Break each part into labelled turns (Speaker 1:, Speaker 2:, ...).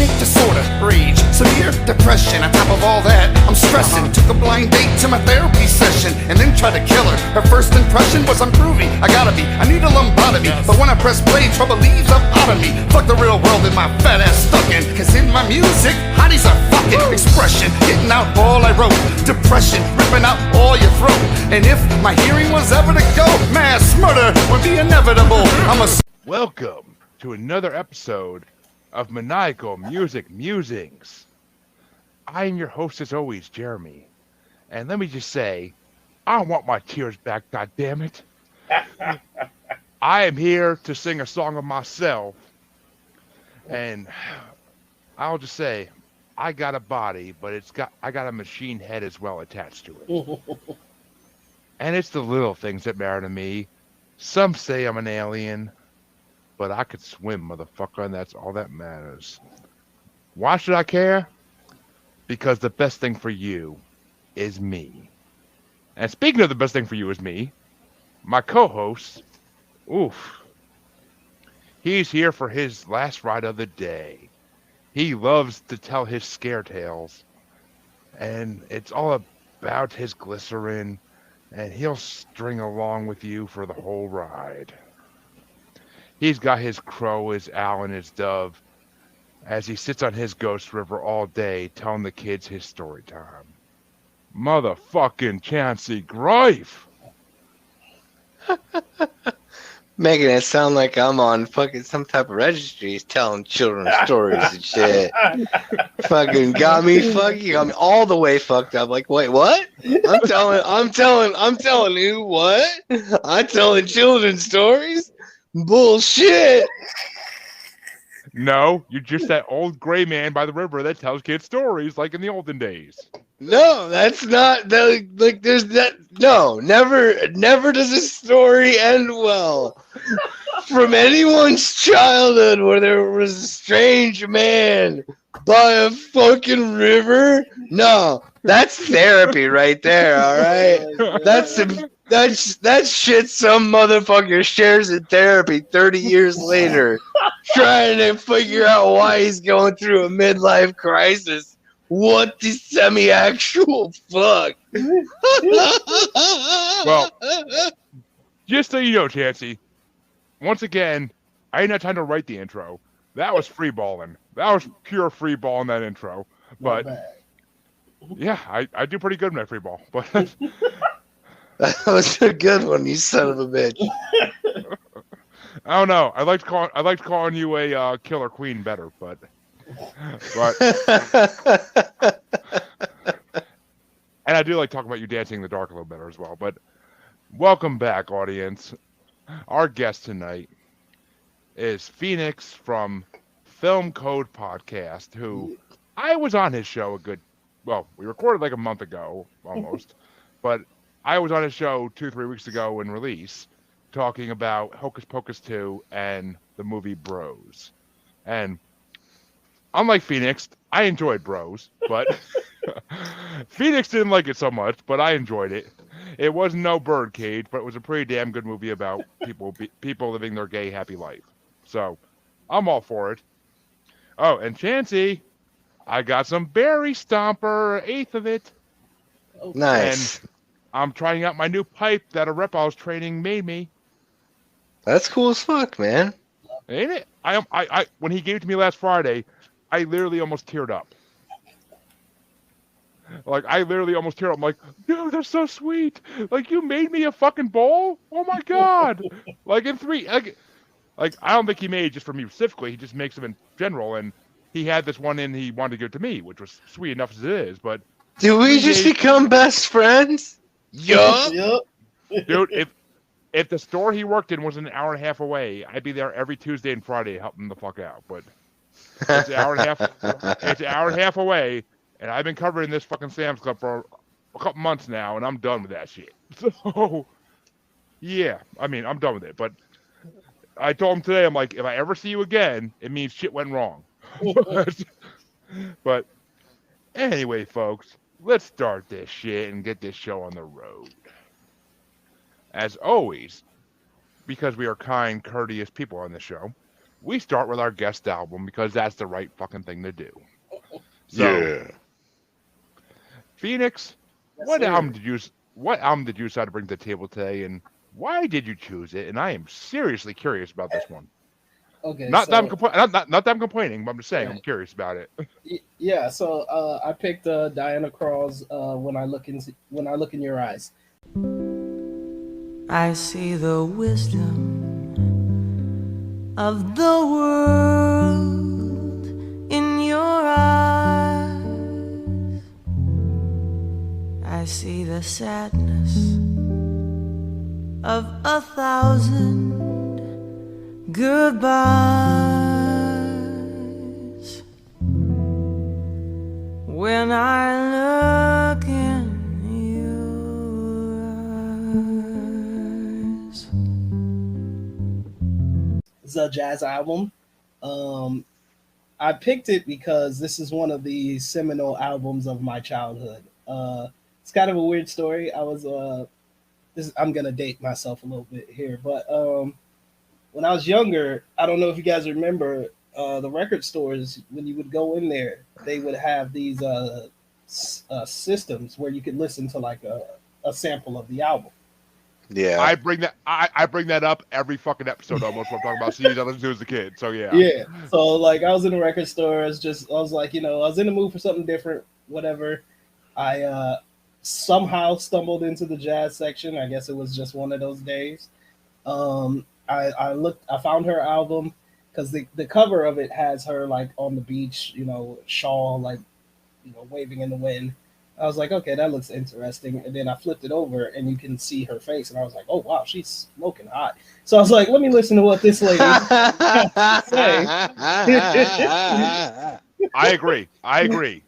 Speaker 1: panic disorder, rage, severe depression. On top of all that, I'm stressing. Took a blind date to my therapy session and then tried to kill her. Her first impression was I'm groovy, I need a lumbotomy. But when I press play, trouble leaves up out of me. Fuck the real world and my fat ass stuck in. Cause in my music, hotties are fucking expression. Getting out all I wrote, depression, ripping out all your throat. And if my hearing was ever to go, mass murder would be inevitable.
Speaker 2: Welcome to another episode of Maniacal Music Musings. I am your host as always, Jeremy. And let me just say, I want my tears back, goddammit. I am here to sing a song of myself. And I'll just say, I got a body, but I got a machine head as well attached to it. And it's the little things that matter to me. Some say I'm an alien, but I could swim, motherfucker, and that's all that matters. Why should I care? Because the best thing for you is me. And speaking of the best thing for you is me, my co-host, he's here for his last ride of the day. He loves to tell his scare tales, and it's all about his glycerin, and he'll string along with you for the whole ride. He's got his crow, his owl, and his dove as he sits on his ghost river all day telling the kids his story time. Motherfucking Chancy Grife!
Speaker 3: Making it sound like I'm on fucking some type of registry telling children stories and shit. Fucking got me all the way fucked up. Like, wait, what? I'm telling you what? I'm telling children stories? Bullshit.
Speaker 2: No, you're just that old gray man by the river that tells kids stories like in the olden days.
Speaker 3: No, that's not like there's that. No, never does a story end well. From anyone's childhood where there was a strange man by a fucking river. No, that's therapy right there. All right, that's shit some motherfucker shares in therapy 30 years later, trying to figure out why he's going through a midlife crisis. What the semi-actual fuck?
Speaker 2: Well, just so you know, Chancy, once again, I ain't had time to write the intro. That was freeballing. That was pure freeballing, that intro. But, yeah, I do pretty good in that freeball. But
Speaker 3: that was a good one, you son of a bitch.
Speaker 2: I don't know. I liked calling you a killer queen better, but and I do like talking about you dancing in the dark a little better as well. But welcome back, audience. Our guest tonight is Phoenix from Film Code Podcast, who I was on his show we recorded like a month ago almost, but I was on his show 2-3 weeks ago in release talking about Hocus Pocus 2 and the movie Bros. And unlike Phoenix, I enjoyed Bros, but Phoenix didn't like it so much, but I enjoyed it. It wasn't no birdcage, but it was a pretty damn good movie about people living their gay, happy life. So, I'm all for it. Oh, and Chancy, I got some Berry Stomper, 1/8 of it.
Speaker 3: Nice.
Speaker 2: And I'm trying out my new pipe that a rep I was training made me.
Speaker 3: That's cool as fuck, man.
Speaker 2: Ain't it? I when he gave it to me last Friday, I literally almost teared up. I'm like, dude, that's so sweet. Like, you made me a fucking bowl? Oh my god. Like I don't think he made it just for me specifically. He just makes them in general, and he had this one in he wanted to give it to me, which was sweet enough as it is, but
Speaker 3: did we just become best friends? Yup.
Speaker 2: Dude, if the store he worked in was an hour and a half away, I'd be there every Tuesday and Friday helping him the fuck out. But it's an hour and a half away, and I've been covering this fucking Sam's Club for a couple months now, and I'm done with that shit. So, yeah, I mean, I'm done with it. But I told him today, I'm like, if I ever see you again, it means shit went wrong. But anyway, folks, let's start this shit and get this show on the road. As always, because we are kind, courteous people on this show, we start with our guest album because that's the right fucking thing to do. So, Phoenix,
Speaker 4: Yes,
Speaker 2: what
Speaker 4: sir.
Speaker 2: album did you decide to bring to the table today, and why did you choose it? And I am seriously curious about this one.
Speaker 4: Okay.
Speaker 2: Not
Speaker 4: so,
Speaker 2: that I'm complaining, but I'm just saying I'm
Speaker 4: Right.
Speaker 2: curious about it.
Speaker 4: Yeah. So I picked Diana Krall's "When I Look in Your Eyes."
Speaker 5: I see the wisdom of the world in your eyes. I see the sadness of 1,000 goodbyes. When I look in your eyes.
Speaker 4: It's a jazz album. I picked it because this is one of the seminal albums of my childhood. It's kind of a weird story. I'm gonna date myself a little bit here, but when I was younger, I don't know if you guys remember the record stores. When you would go in there, they would have these systems where you could listen to like a sample of the album.
Speaker 3: Yeah.
Speaker 2: I bring that up every fucking episode almost when I'm talking about CDs I listened to as a kid. So yeah.
Speaker 4: Yeah. So like I was in a record store. I was like, I was in the mood for something different, whatever. I somehow stumbled into the jazz section. I guess it was just one of those days. I found her album because the cover of it has her like on the beach, shawl like waving in the wind. I was like, okay, that looks interesting. And then I flipped it over and you can see her face. And I was like, oh, wow, she's smoking hot. So I was like, let me listen to what this lady
Speaker 2: I agree.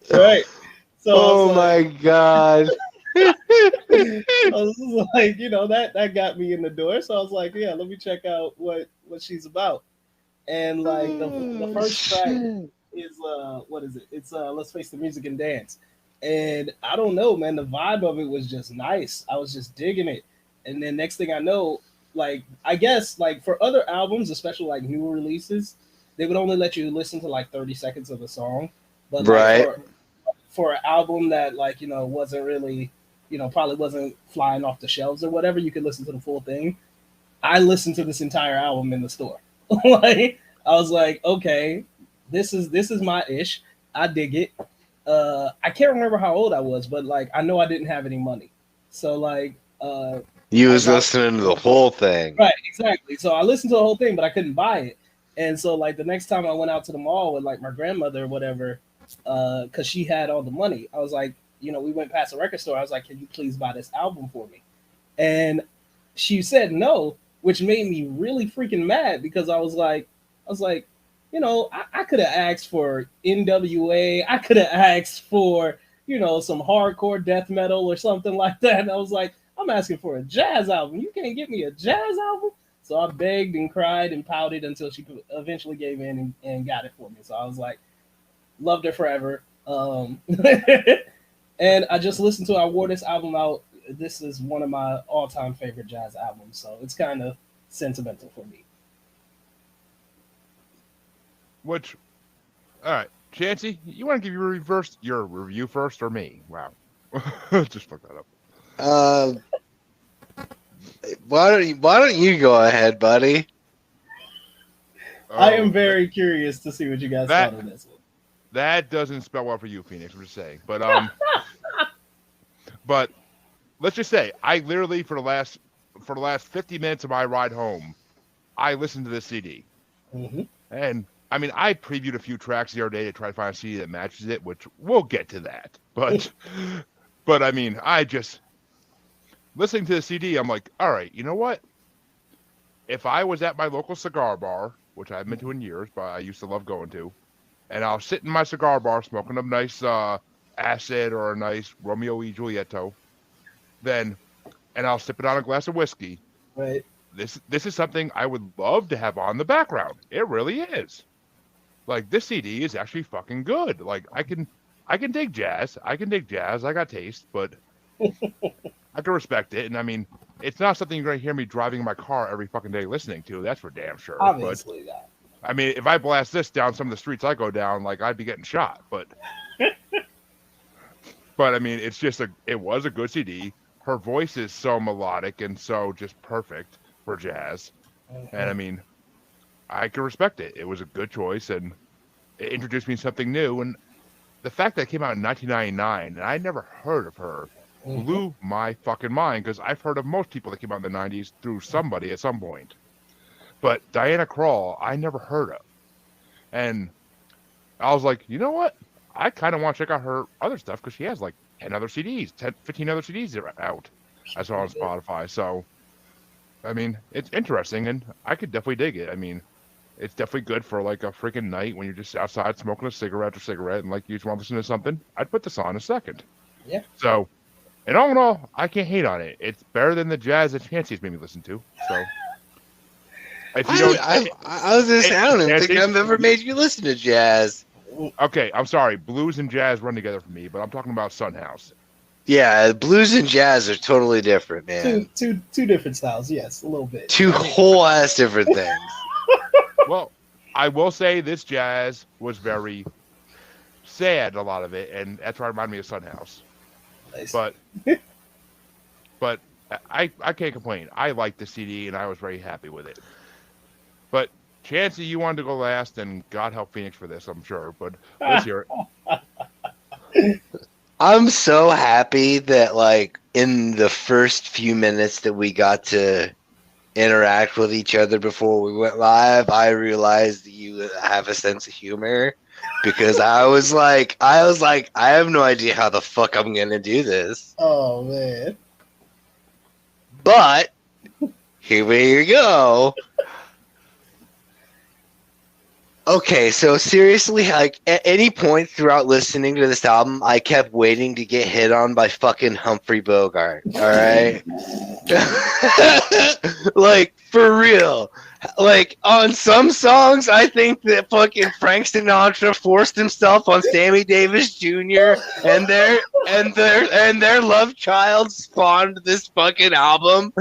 Speaker 4: Right. So
Speaker 3: Oh my God.
Speaker 4: I was like, that got me in the door. So I was like, yeah, let me check out what she's about. And like the first track is what is it? It's Let's Face the Music and Dance. And I don't know, man, the vibe of it was just nice. I was just digging it. And then next thing I know, like I guess like for other albums, especially like newer releases, they would only let you listen to like 30 seconds of the song. But
Speaker 3: Right.
Speaker 4: like for an album that like, wasn't really, probably wasn't flying off the shelves or whatever, you could listen to the full thing. I listened to this entire album in the store. Like I was like, okay, this is my ish. I dig it. I can't remember how old I was, but like I know I didn't have any money. So like
Speaker 3: You was listening to the whole thing.
Speaker 4: right, exactly. So I listened to the whole thing, but I couldn't buy it. And so like the next time I went out to the mall with like my grandmother or whatever, because she had all the money, I was like, we went past the record store. I was like, can you please buy this album for me? And she said no, which made me really freaking mad because I was like, I could have asked for NWA. I could have asked for, some hardcore death metal or something like that. And I was like, I'm asking for a jazz album. You can't get me a jazz album? So I begged and cried and pouted until she eventually gave in and got it for me. So I was like, loved her forever. And I just listened to it. I wore this album out. This is one of my all-time favorite jazz albums. So it's kind of sentimental for me.
Speaker 2: Which, all right, Chancy, you want to give your review first, or me? Wow, just fuck that up.
Speaker 3: Why don't you go ahead, buddy?
Speaker 4: I am
Speaker 2: Oh,
Speaker 4: very curious to see what you guys thought of this one.
Speaker 2: That doesn't spell well for you, Phoenix. I'm just saying, but but let's just say I literally for the last 50 minutes of my ride home, I listened to this CD, and I mean I previewed a few tracks the other day to try to find a CD that matches it, which we'll get to that. But but I mean I just listening to the CD, I'm like, all right, you know what? If I was at my local cigar bar, which I haven't been to in years, but I used to love going to, and I'll sit in my cigar bar smoking a nice acid or a nice Romeo y Julieto, and I'll sip it on a glass of whiskey.
Speaker 4: Right.
Speaker 2: This is something I would love to have on the background. It really is. Like this CD is actually fucking good. Like I can dig jazz. I got taste, but I can respect it. And I mean, it's not something you're going to hear me driving my car every fucking day listening to. That's for damn sure.
Speaker 4: Obviously, that.
Speaker 2: I mean, if I blast this down some of the streets I go down, like I'd be getting shot. But I mean, it was a good CD. Her voice is so melodic and so just perfect for jazz. And I mean, I can respect it. It was a good choice, and it introduced me to something new. And the fact that it came out in 1999 and I never heard of her blew my fucking mind, because I've heard of most people that came out in the 90s through somebody at some point. But Diana Krall, I never heard of. And I was like, you know what? I kind of want to check out her other stuff, because she has like 10 other CDs, 15 other CDs that are out. I saw on Spotify. So, I mean, it's interesting, and I could definitely dig it. I mean, it's definitely good for like a freaking night when you're just outside smoking a cigarette and like you just want to listen to something. I'd put this on in a second.
Speaker 4: Yeah.
Speaker 2: So, and all in all, I can't hate on it. It's better than the jazz that Chancy's made me listen to. So, if you don't,
Speaker 3: I was gonna say, I don't even think I've ever made you listen to jazz.
Speaker 2: Okay, I'm sorry. Blues and jazz run together for me, but I'm talking about Sunhouse.
Speaker 3: Yeah, blues and jazz are totally different, man.
Speaker 4: Two different styles, yes, a little bit.
Speaker 3: Two whole ass different things.
Speaker 2: Well, I will say this jazz was very sad, a lot of it, and that's why it reminded me of Sunhouse.
Speaker 4: Nice.
Speaker 2: But I can't complain. I liked the CD, and I was very happy with it. But Chancy, you wanted to go last, and God help Phoenix for this, I'm sure. But let's hear it.
Speaker 3: I'm so happy that, like, in the first few minutes that we got to interact with each other before we went live, I realized that you have a sense of humor, because I was like, I have no idea how the fuck I'm gonna do this.
Speaker 4: Oh man!
Speaker 3: But here we go. Okay, so seriously, like, at any point throughout listening to this album, I kept waiting to get hit on by fucking Humphrey Bogart. All right, like, for real. Like, on some songs, I think that fucking Frank Sinatra forced himself on Sammy Davis Jr. and their love child spawned this fucking album.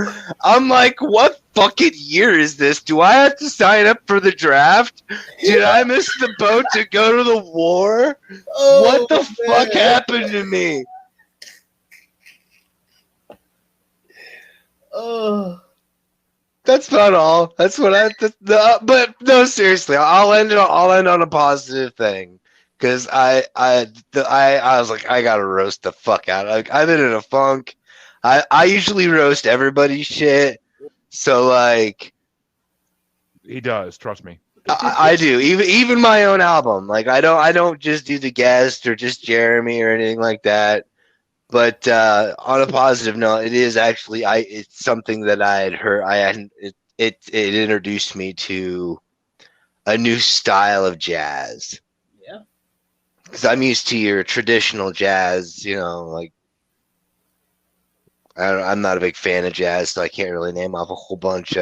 Speaker 3: I'm like, what fucking year is this? Do I have to sign up for the draft? Did I miss the boat to go to the war? What the fuck happened to me?
Speaker 4: Oh.
Speaker 3: That's not all. That's what but no, seriously, I'll end on a positive thing, because I was like, I gotta roast the fuck out. Like, I've been in a funk. I usually roast everybody's shit, so like,
Speaker 2: He does, trust me.
Speaker 3: I do. Even my own album. Like, I don't just do the guest or just Jeremy or anything like that. But on a positive note, it is actually it's something that I had heard. It introduced me to a new style of jazz.
Speaker 4: Yeah.
Speaker 3: Because I'm used to your traditional jazz, you know, like, I'm not a big fan of jazz, so I can't really name off a whole bunch.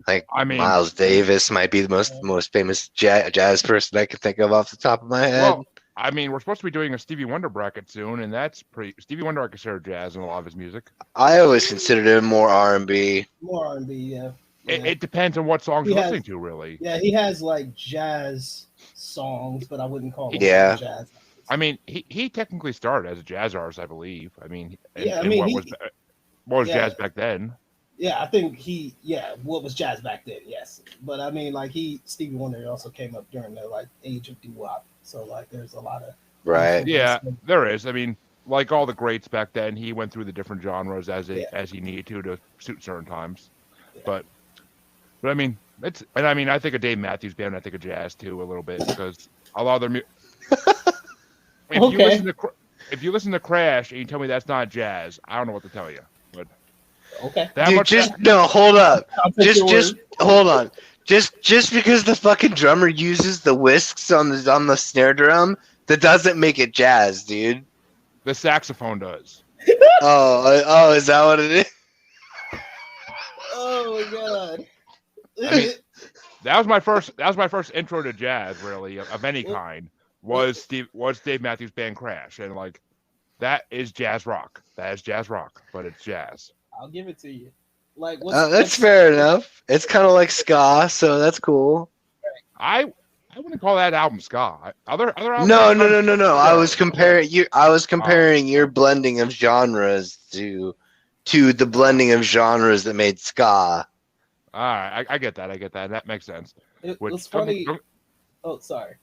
Speaker 3: Like, I mean, Miles Davis might be the most famous jazz person I can think of off the top of my head.
Speaker 2: Well, I mean, we're supposed to be doing a Stevie Wonder bracket soon, and that's pretty. Stevie Wonder, I consider jazz in a lot of his music.
Speaker 3: I always considered him more R&B.
Speaker 4: More R&B, yeah.
Speaker 2: It depends on what songs you're listening to, really.
Speaker 4: Yeah, he has like jazz songs, but I wouldn't call them jazz.
Speaker 2: I mean, he technically started as a jazz artist, I believe. I mean, what was jazz back then?
Speaker 4: Yeah, I think what was jazz back then? Yes, but I mean, like, Stevie Wonder also came up during the like age of doo-wop, so like there's a lot of
Speaker 2: Yeah, there is. I mean, like all the greats back then, he went through the different genres as he needed to suit certain times. Yeah. But I mean, I think of Dave Matthews Band, I think of jazz too a little bit, because a lot of their music. If you listen to Crash and you tell me that's not jazz, I don't know what to tell you. But
Speaker 4: okay,
Speaker 3: hold up. Just hold on. Just because the fucking drummer uses the whisks on the snare drum, that doesn't make it jazz, dude.
Speaker 2: The saxophone does.
Speaker 3: Oh, is that what it is?
Speaker 4: Oh my god.
Speaker 2: I mean, that was my first intro to jazz, really, of any kind. Was Dave Matthews Band Crash, and like, that is jazz rock. That is jazz rock, but it's jazz.
Speaker 4: I'll give it to you. Like,
Speaker 3: that's fair enough. It's kind of like ska, so that's cool.
Speaker 2: I wouldn't call that album ska. Other albums.
Speaker 3: No. I was comparing your blending of genres to the blending of genres that made ska.
Speaker 2: All right, I get that. That makes sense.
Speaker 4: It's funny. Oh, sorry.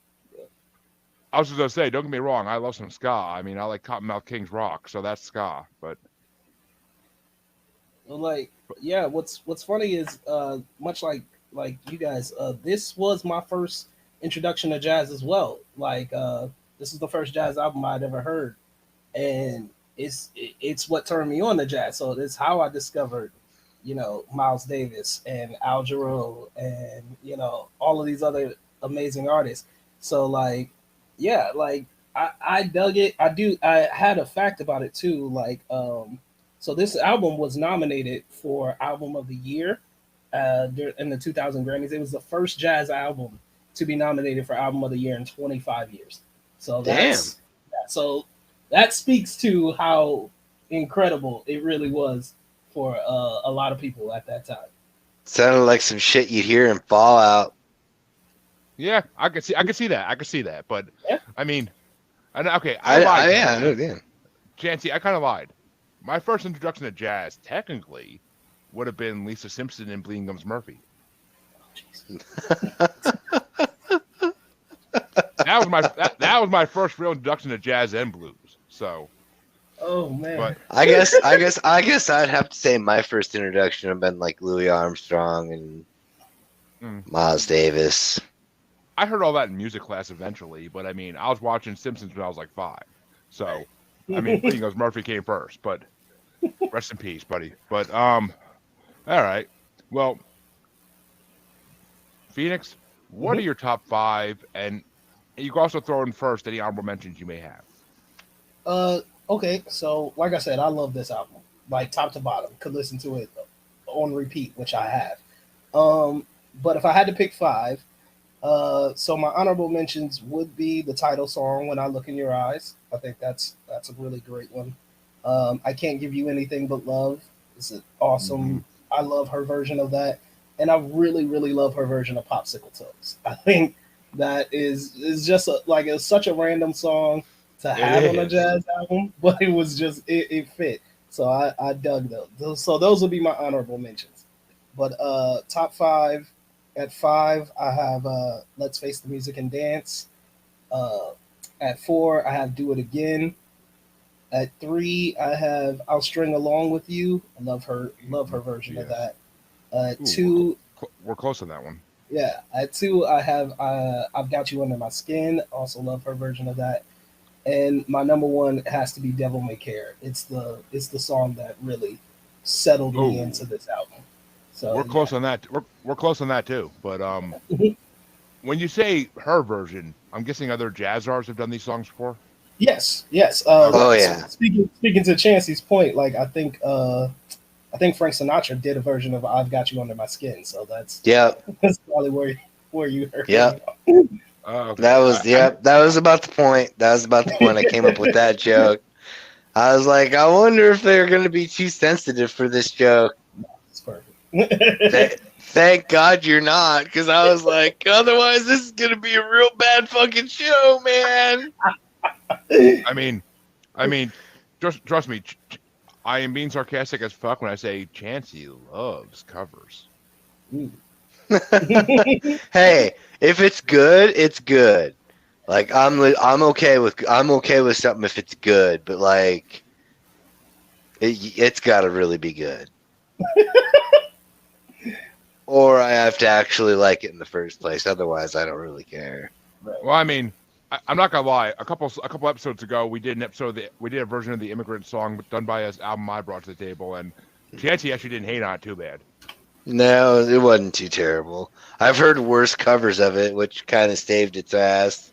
Speaker 2: I was just gonna say, don't get me wrong. I love some ska. I mean, I like Cottonmouth Kings rock, so that's ska. But
Speaker 4: like, yeah, what's funny is much like you guys, this was my first introduction to jazz as well. Like, this is the first jazz album I'd ever heard, and it's what turned me on to jazz. So it's how I discovered, Miles Davis and Al Jarreau and all of these other amazing artists. So like, yeah, like I dug it. I had a fact about it too. Like, so this album was nominated for Album of the Year in the 2000 Grammys. It was the first jazz album to be nominated for Album of the Year in 25 years. So so that speaks to how incredible it really was for a lot of people at that time.
Speaker 3: Sounded like some shit you'd hear in Fallout.
Speaker 2: yeah, I could see that. But
Speaker 4: Yeah.
Speaker 2: I mean, I
Speaker 3: Yeah.
Speaker 2: Chancy, I kind of lied. My first introduction to jazz technically would have been Lisa Simpson and Bleeding Gums Murphy. That was my first real introduction to jazz and blues. So,
Speaker 4: Oh man.
Speaker 2: but
Speaker 3: I guess I'd have to say my first introduction would have been like Louis Armstrong and Miles Davis.
Speaker 2: I heard all that in music class eventually. But I mean, I was watching Simpsons when I was like 5. So, I mean, Bleeding Gums Murphy came first. But rest in peace, buddy. But all right. Well, Phoenix, what are your top 5? And you can also throw in first any honorable mentions you may have.
Speaker 4: Okay, so like I said, I love this album, like top to bottom. Could listen to it on repeat, which I have. But if I had to pick 5, so my honorable mentions would be the title song, When I Look in Your Eyes. I think that's a really great one. I Can't Give You Anything But Love. It's an awesome. I love her version of that, and I really, really love her version of Popsicle Toes. I think that is just it's such a random song to have on a jazz album, but it was just it fit. So I dug those. So those would be my honorable mentions. But top 5, at 5 I have Let's Face the Music and Dance. At 4 I have Do It Again. At 3 I have I'll String Along With You. I love her version of that. At 2
Speaker 2: we're close on that one.
Speaker 4: Yeah, at 2 I have I've Got You Under My Skin. Also love her version of that. And my number 1 has to be Devil May Care. It's the song that really settled me into this album. So
Speaker 2: we're close on that. We're close on that too. But when you say her version, I'm guessing other jazz artists have done these songs before.
Speaker 4: Yes.
Speaker 3: Oh yeah.
Speaker 4: Speaking to Chancy's point, like I think Frank Sinatra did a version of I've Got You Under My Skin. So that's probably where you heard.
Speaker 3: Yep.
Speaker 2: Okay.
Speaker 3: That was about the point. I came up with that joke. I was like, I wonder if they're going to be too sensitive for this joke.
Speaker 4: It's perfect.
Speaker 3: Thank God you're not, because I was like, otherwise this is going to be a real bad fucking show, man.
Speaker 2: I mean, trust me. I am being sarcastic as fuck when I say Chancy loves covers.
Speaker 3: Hey, if it's good, it's good. Like I'm okay with something if it's good, but like it's got to really be good. Or I have to actually like it in the first place. Otherwise, I don't really care.
Speaker 2: Well, I mean, I'm not gonna lie. A couple episodes ago, we did a version of the Immigrant Song done by an album I brought to the table, and Chancy actually didn't hate on it too bad.
Speaker 3: No, it wasn't too terrible. I've heard worse covers of it, which kind of staved its ass.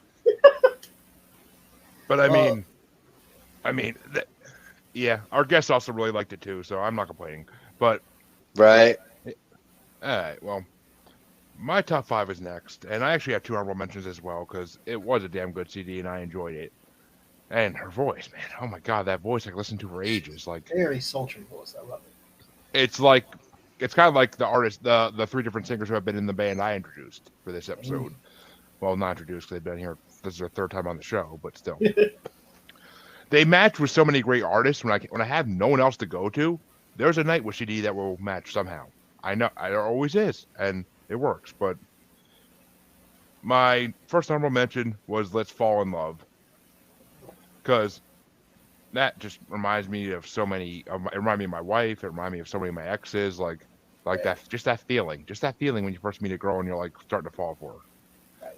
Speaker 2: But yeah, our guest also really liked it too, so I'm not complaining. But
Speaker 3: right.
Speaker 2: All right, well, my top 5 is next, and I actually have 2 honorable mentions as well because it was a damn good CD and I enjoyed it. And her voice, man, oh my god, that voice! I listened to for ages. Like
Speaker 4: Very sultry voice. I love it.
Speaker 2: It's kind of like the artist, the 3 different singers who have been in the band I introduced for this episode. well, not introduced because they've been here. This is their third time on the show, but still. They match with so many great artists. When I have no one else to go to, there's a Nightwish CD that will match somehow. I know there always is, and it works. But my first honorable mention was "Let's Fall in Love," because that just reminds me of so many. It reminded me of my wife. It reminded me of so many of my exes. Like that, just that feeling when you first meet a girl and you're like starting to fall for her,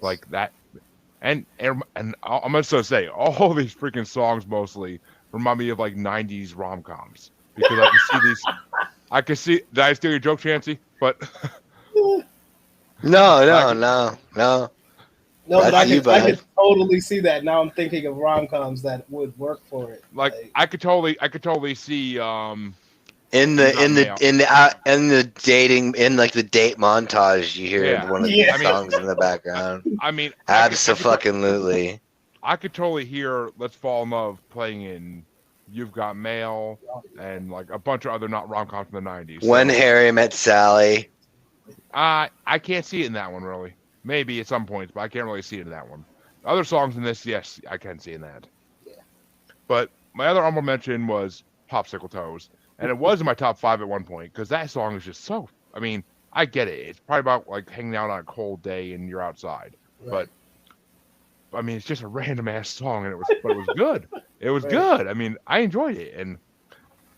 Speaker 2: like that. And I'm just gonna say, all these freaking songs mostly remind me of like '90s rom-coms because I can see these. I can see. Did I steal your joke, Chancy? But
Speaker 3: No.
Speaker 4: No, but
Speaker 3: That's you,
Speaker 4: I
Speaker 3: bud.
Speaker 4: could totally see that. Now I'm thinking of rom-coms that would work for it.
Speaker 2: like I could totally see
Speaker 3: In the dating like the date montage, you hear
Speaker 2: Yeah.
Speaker 3: one of
Speaker 4: Yeah.
Speaker 3: these songs in the background.
Speaker 2: I mean,
Speaker 3: Absolutely.
Speaker 2: I could totally hear "Let's Fall in Love" playing in "You've Got Mail" and like a bunch of other not rom-coms from the '90s.
Speaker 3: When Harry Met Sally.
Speaker 2: I can't see it in that one really. Maybe at some points, but I can't really see it in that one. Other songs in this, yes, I can see in that.
Speaker 4: Yeah.
Speaker 2: But my other honorable mention was "Popsicle Toes," and it was in my top 5 at one point because that song is just so. I mean, I get it. It's probably about like hanging out on a cold day and you're outside, but I mean, it's just a random ass song, and it was good. It was good. I mean, I enjoyed it, and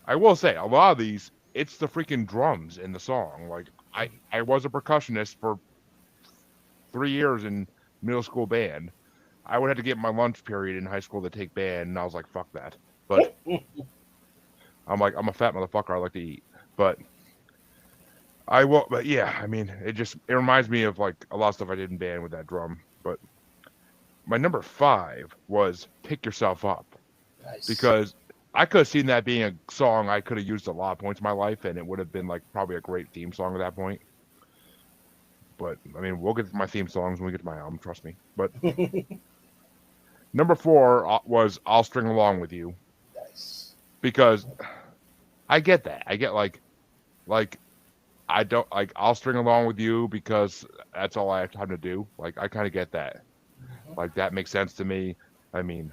Speaker 2: I will say a lot of these, it's the freaking drums in the song. Like I was a percussionist for 3 years in middle school band. I would have to get my lunch period in high school to take band, and I was like, fuck that. But I'm like, I'm a fat motherfucker. I like to eat, but I will. But yeah, I mean, it reminds me of like a lot of stuff I did in band with that drum. But my number 5 was "Pick Yourself Up,"
Speaker 4: Nice.
Speaker 2: because I could have seen that being a song I could have used a lot of points in my life, and it would have been like probably a great theme song at that point. But I mean, we'll get to my theme songs when we get to my album, trust me. But number 4 was "I'll String Along with You,"
Speaker 4: Nice.
Speaker 2: because I get that. I get like I don't like "I'll String Along with You" because that's all I have time to do. Like I kind of get that. Like that makes sense to me. I mean,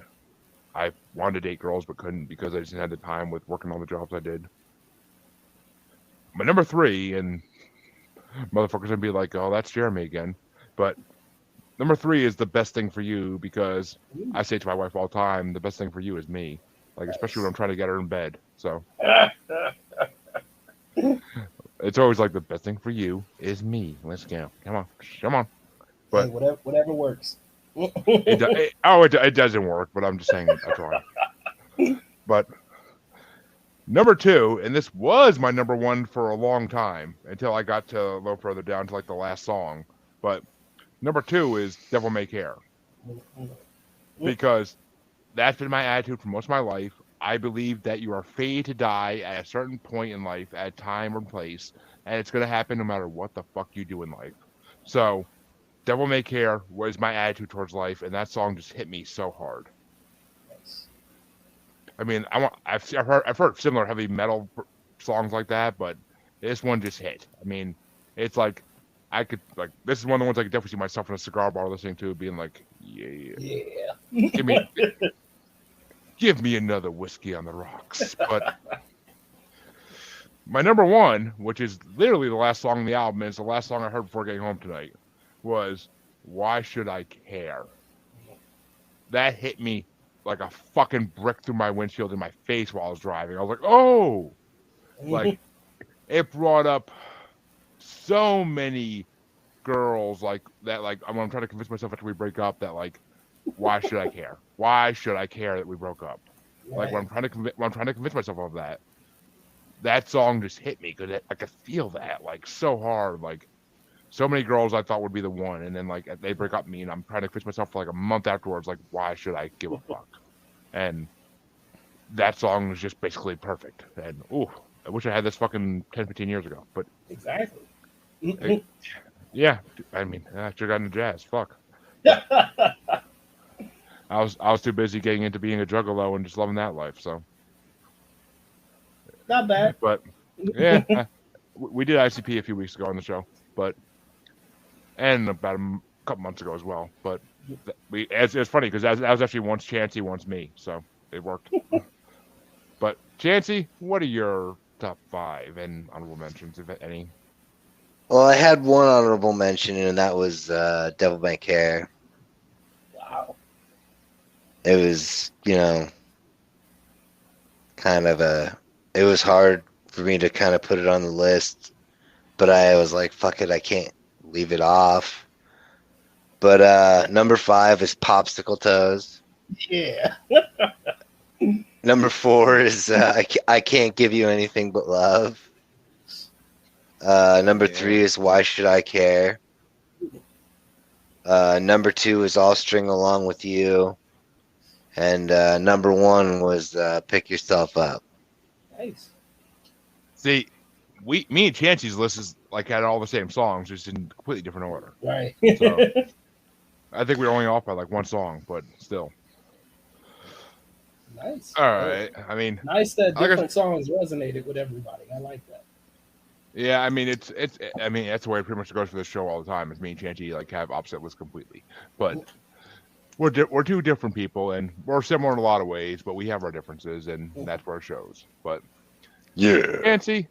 Speaker 2: I wanted to date girls but couldn't because I just didn't have the time with working all the jobs I did. My number 3, and motherfuckers gonna be like, "Oh, that's Jeremy again," but number 3 is "The Best Thing for You" because I say to my wife all the time, the best thing for you is me. Like especially when I'm trying to get her in bed. So it's always like the best thing for you is me. Let's go. Come on. But
Speaker 4: Hey, whatever works.
Speaker 2: it doesn't work. But I'm just saying that's why. But number 2, and this was my number 1 for a long time until I got to a little further down to like the last song. But number 2 is "Devil May Care," because that's been my attitude for most of my life. I believe that you are fated to die at a certain point in life, at a time or place, and it's going to happen no matter what the fuck you do in life. So, "Devil May Care" was my attitude towards life, and that song just hit me so hard.
Speaker 4: Nice.
Speaker 2: I mean, I've heard similar heavy metal songs like that, but this one just hit. I mean, it's like I could like this is one of the ones I could definitely see myself in a cigar bar listening to, being like,
Speaker 4: Yeah.
Speaker 2: give me another whiskey on the rocks. But my number 1, which is literally the last song on the album, and it's the last song I heard before getting home tonight, was "Why Should I Care?" That hit me like a fucking brick through my windshield in my face while I was driving. I was like, oh, like it brought up so many girls like that. Like when I'm trying to convince myself after we break up that like, why should I care? Why should I care that we broke up? Like when I'm trying to convince myself of that, that song just hit me because I could feel that like so hard. Like so many girls I thought would be the one, and then like they break up with me, and I'm trying to convince myself for like a month afterwards, like why should I give a fuck? And that song was just basically perfect. And I wish I had this fucking 10, 15 years ago. But
Speaker 4: Exactly.
Speaker 2: yeah, I mean, I should have gotten into jazz. Fuck. I was too busy getting into being a juggalo and just loving that life. So
Speaker 4: Not bad.
Speaker 2: But yeah, we did ICP a few weeks ago on the show, but and about couple months ago as well. But it's funny because that was actually once Chancy, once me, so it worked. But Chancy, what are your top 5 and honorable mentions, if any?
Speaker 3: Well, I had one honorable mention, and that was Devil May Care.
Speaker 4: Wow.
Speaker 3: It was, kind of it was hard for me to kind of put it on the list, but I was like, fuck it, I can't leave it off. But number 5 is Popsicle Toes.
Speaker 4: Yeah.
Speaker 3: Number 4 is I Can't Give You Anything But Love. Number 3 is Why Should I Care? Number 2 is I'll String Along With You. And number 1 was Pick Yourself Up.
Speaker 4: Nice.
Speaker 2: See, me and Chancy's list is like had all the same songs, just in completely different order.
Speaker 4: Right.
Speaker 2: So I think we're only off by like one song, but still.
Speaker 4: Nice.
Speaker 2: All right. I mean,
Speaker 4: nice that different songs resonated with everybody. I like that.
Speaker 2: Yeah, I mean it's I mean that's the way it pretty much goes for this show all the time. Is me and Chancy like have opposite lists completely, but we're two different people and we're similar in a lot of ways, but we have our differences and that's where it shows. But
Speaker 3: yeah,
Speaker 2: Chancy,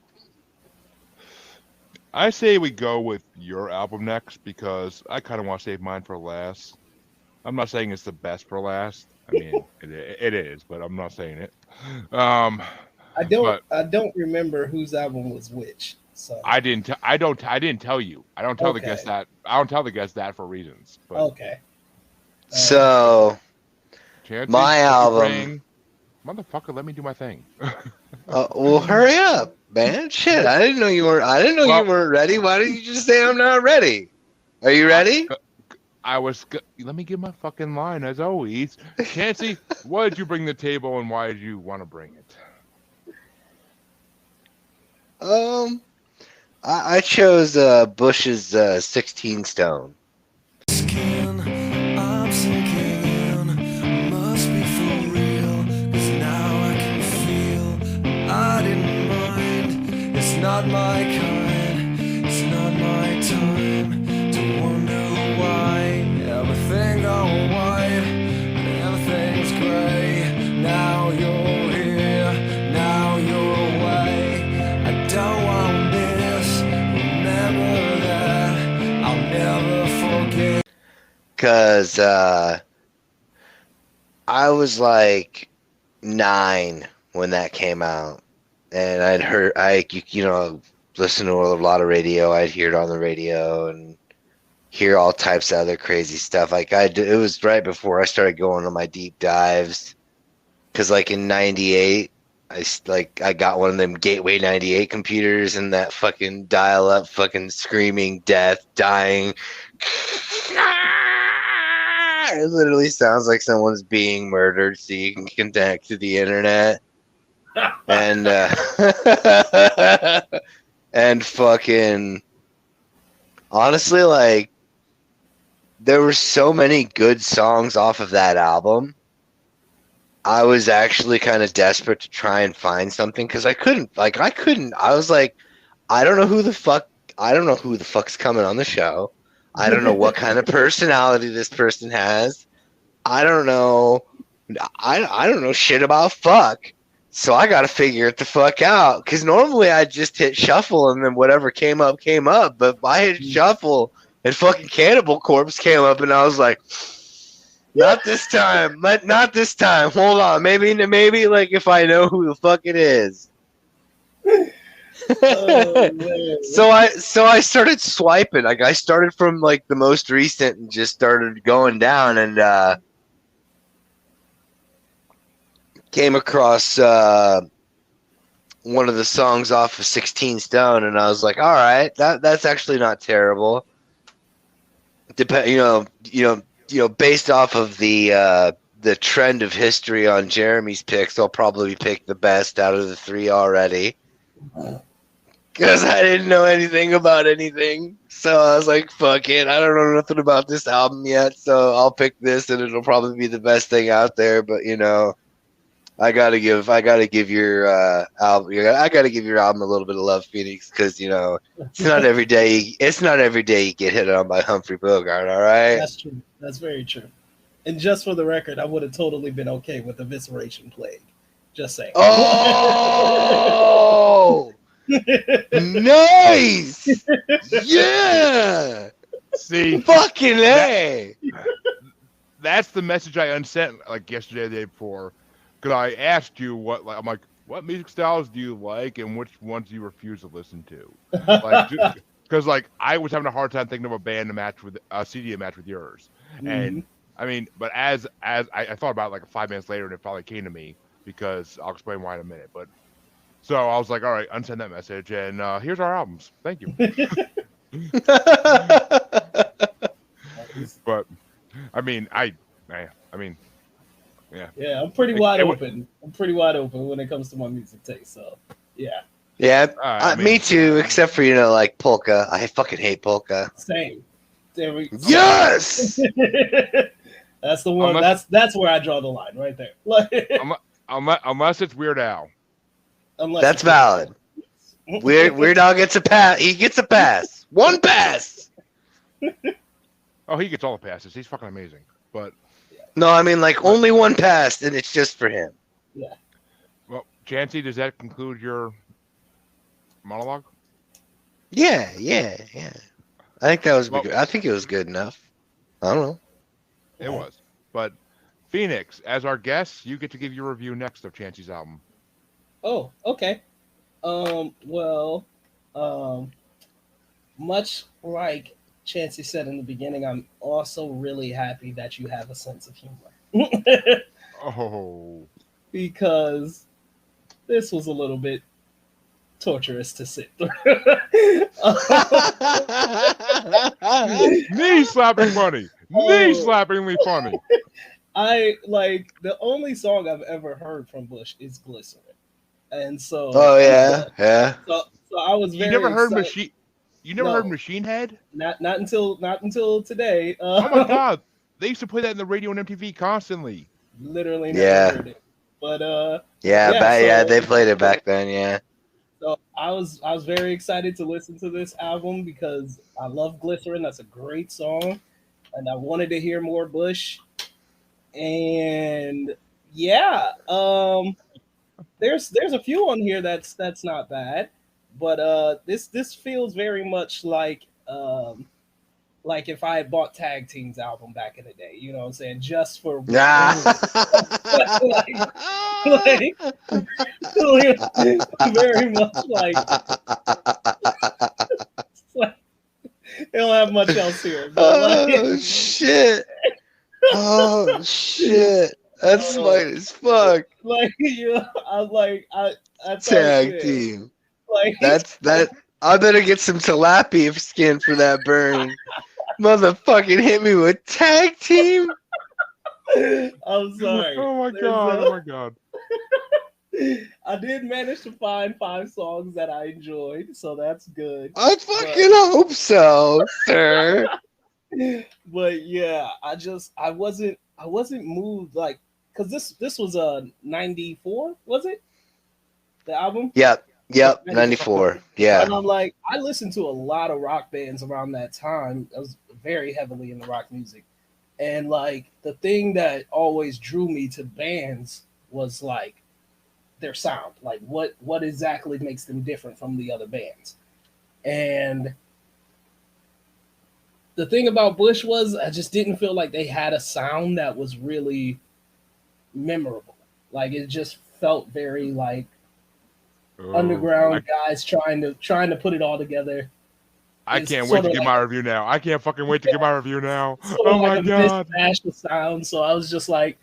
Speaker 2: I say we go with your album next because I kind of want to save mine for last. I'm not saying it's the best for last. I mean it is, but I'm not saying it.
Speaker 4: I don't remember whose album was which. So
Speaker 2: I didn't tell you. I don't tell the guests that. I don't tell the guests that for reasons. But
Speaker 4: okay.
Speaker 3: So
Speaker 2: Chancy,
Speaker 3: my album,
Speaker 2: motherfucker, let me do my thing.
Speaker 3: well, hurry up, man! Shit, I didn't know you weren't. I didn't know you weren't ready. Why didn't you just say I'm not ready? Are you ready?
Speaker 2: Let me give my fucking line as always. Chancy, why did you bring the table and why did you want to bring it?
Speaker 3: I chose Bush's 16 Stone.
Speaker 5: I'm sinking, must be for real, 'cause now I can feel I didn't mind. It's not my kind, it's not my time to wonder why everything gone white and everything's gray. Now you're here, now you're away. I don't want this, remember that, I'll never forget.
Speaker 3: Because I was like 9 when that came out, and I'd heard listen to a lot of radio. I'd hear it on the radio and hear all types of other crazy stuff. Like it was right before I started going on my deep dives. Because like in '98, I got one of them Gateway 98 computers and that fucking dial-up fucking screaming death, dying. It literally sounds like someone's being murdered, so you can connect to the internet. And and fucking honestly, like there were so many good songs off of that album. I was actually kind of desperate to try and find something because I couldn't. I was like, I don't know who the fuck's coming on the show. I don't know what kind of personality this person has. I don't know. I don't know shit about fuck. So I got to figure it the fuck out. Because normally I just hit shuffle and then whatever came up, came up. But I hit shuffle and fucking Cannibal Corpse came up and I was like, not this time. Not this time. Hold on. Maybe like if I know who the fuck it is. So I started swiping. Like I started from like the most recent and just started going down and came across one of the songs off of 16 Stone and I was like, all right, that's actually not terrible. Based off of the trend of history on Jeremy's picks, I'll probably pick the best out of the 3 already. Because I didn't know anything about anything. So I was like, fuck it. I don't know nothing about this album yet. So I'll pick this and it'll probably be the best thing out there. But, I gotta give your album. I gotta give your album a little bit of love, Phoenix, because it's not every day. It's not every day you get hit on by Humphrey Bogart. All right.
Speaker 4: That's true. That's very true. And just for the record, I would have totally been okay with Evisceration Plague. Just saying.
Speaker 3: Oh, nice. Yeah.
Speaker 2: See,
Speaker 3: Fucking A.
Speaker 2: that's the message I unsent like yesterday, the day before, because I asked you I'm like, what music styles do you like, and which ones do you refuse to listen to? Like, because like I was having a hard time thinking of a band to match with a CD to match with yours, and I mean, but as I thought about it like 5 minutes later, and it finally came to me because I'll explain why in a minute. But so I was like, all right, unsend that message, and here's our albums. Thank you. But I mean, yeah.
Speaker 4: Yeah, I'm pretty wide open. I'm pretty wide open when it comes to my music taste. So, yeah.
Speaker 3: Yeah, me too. Except for like polka. I fucking hate polka.
Speaker 4: Same. There we go.
Speaker 3: Yes.
Speaker 4: That's the one. That's where I draw the line right there.
Speaker 2: Unless it's Weird Al.
Speaker 3: That's valid. Weird Al gets a pass. He gets a pass. One pass.
Speaker 2: Oh, he gets all the passes. He's fucking amazing. But
Speaker 3: no, I mean like only one pass, and it's just for him.
Speaker 4: Yeah.
Speaker 2: Well, Chancy, does that conclude your monologue?
Speaker 3: Yeah. I think that was. I think it was good enough. I don't know.
Speaker 2: It was. But Phoenix, as our guest, you get to give your review next of Chancy's album.
Speaker 4: Oh, okay. Well, much like Chancy said in the beginning, I'm also really happy that you have a sense of humor.
Speaker 2: Oh.
Speaker 4: Because this was a little bit torturous to sit through.
Speaker 2: Knee slapping funny. Knee slappingly funny.
Speaker 4: I like the only song I've ever heard from Bush is Glycerin. And so
Speaker 3: yeah.
Speaker 4: So I was very
Speaker 2: You never heard
Speaker 4: excited.
Speaker 2: Machine You never heard Machine Head?
Speaker 4: Not until today.
Speaker 2: Oh my god. They used to play that in the radio and MTV constantly.
Speaker 4: Literally never heard it. But
Speaker 3: they played it back then, yeah.
Speaker 4: So I was very excited to listen to this album because I love Glycerin. That's a great song. And I wanted to hear more Bush. And yeah, there's a few on here that's not bad. But this feels very much like if I had bought Tag Team's album back in the day, you know what I'm saying? Just for very much like they don't have much else here. But
Speaker 3: shit. Oh shit. That's smart as fuck.
Speaker 4: Like I was like I
Speaker 3: Tag Team.
Speaker 4: Like
Speaker 3: that. I better get some tilapia skin for that burn. Motherfucking hit me with Tag Team.
Speaker 4: I'm sorry.
Speaker 2: Oh my god.
Speaker 4: I did manage to find 5 songs that I enjoyed, so that's good.
Speaker 3: I fucking hope so, sir.
Speaker 4: But yeah, I wasn't moved like because this was a 94, was it? The album?
Speaker 3: Yep, 94. Yeah.
Speaker 4: And I'm like, I listened to a lot of rock bands around that time. I was very heavily into rock music. And like the thing that always drew me to bands was like their sound. Like what exactly makes them different from the other bands. And the thing about Bush was I just didn't feel like they had a sound that was really memorable. Like it just felt very like underground guys trying to put it all together.
Speaker 2: I can't wait to get my review now. I can't fucking wait to get my review now. Oh my god.
Speaker 4: Mishmash sound. So I was just like,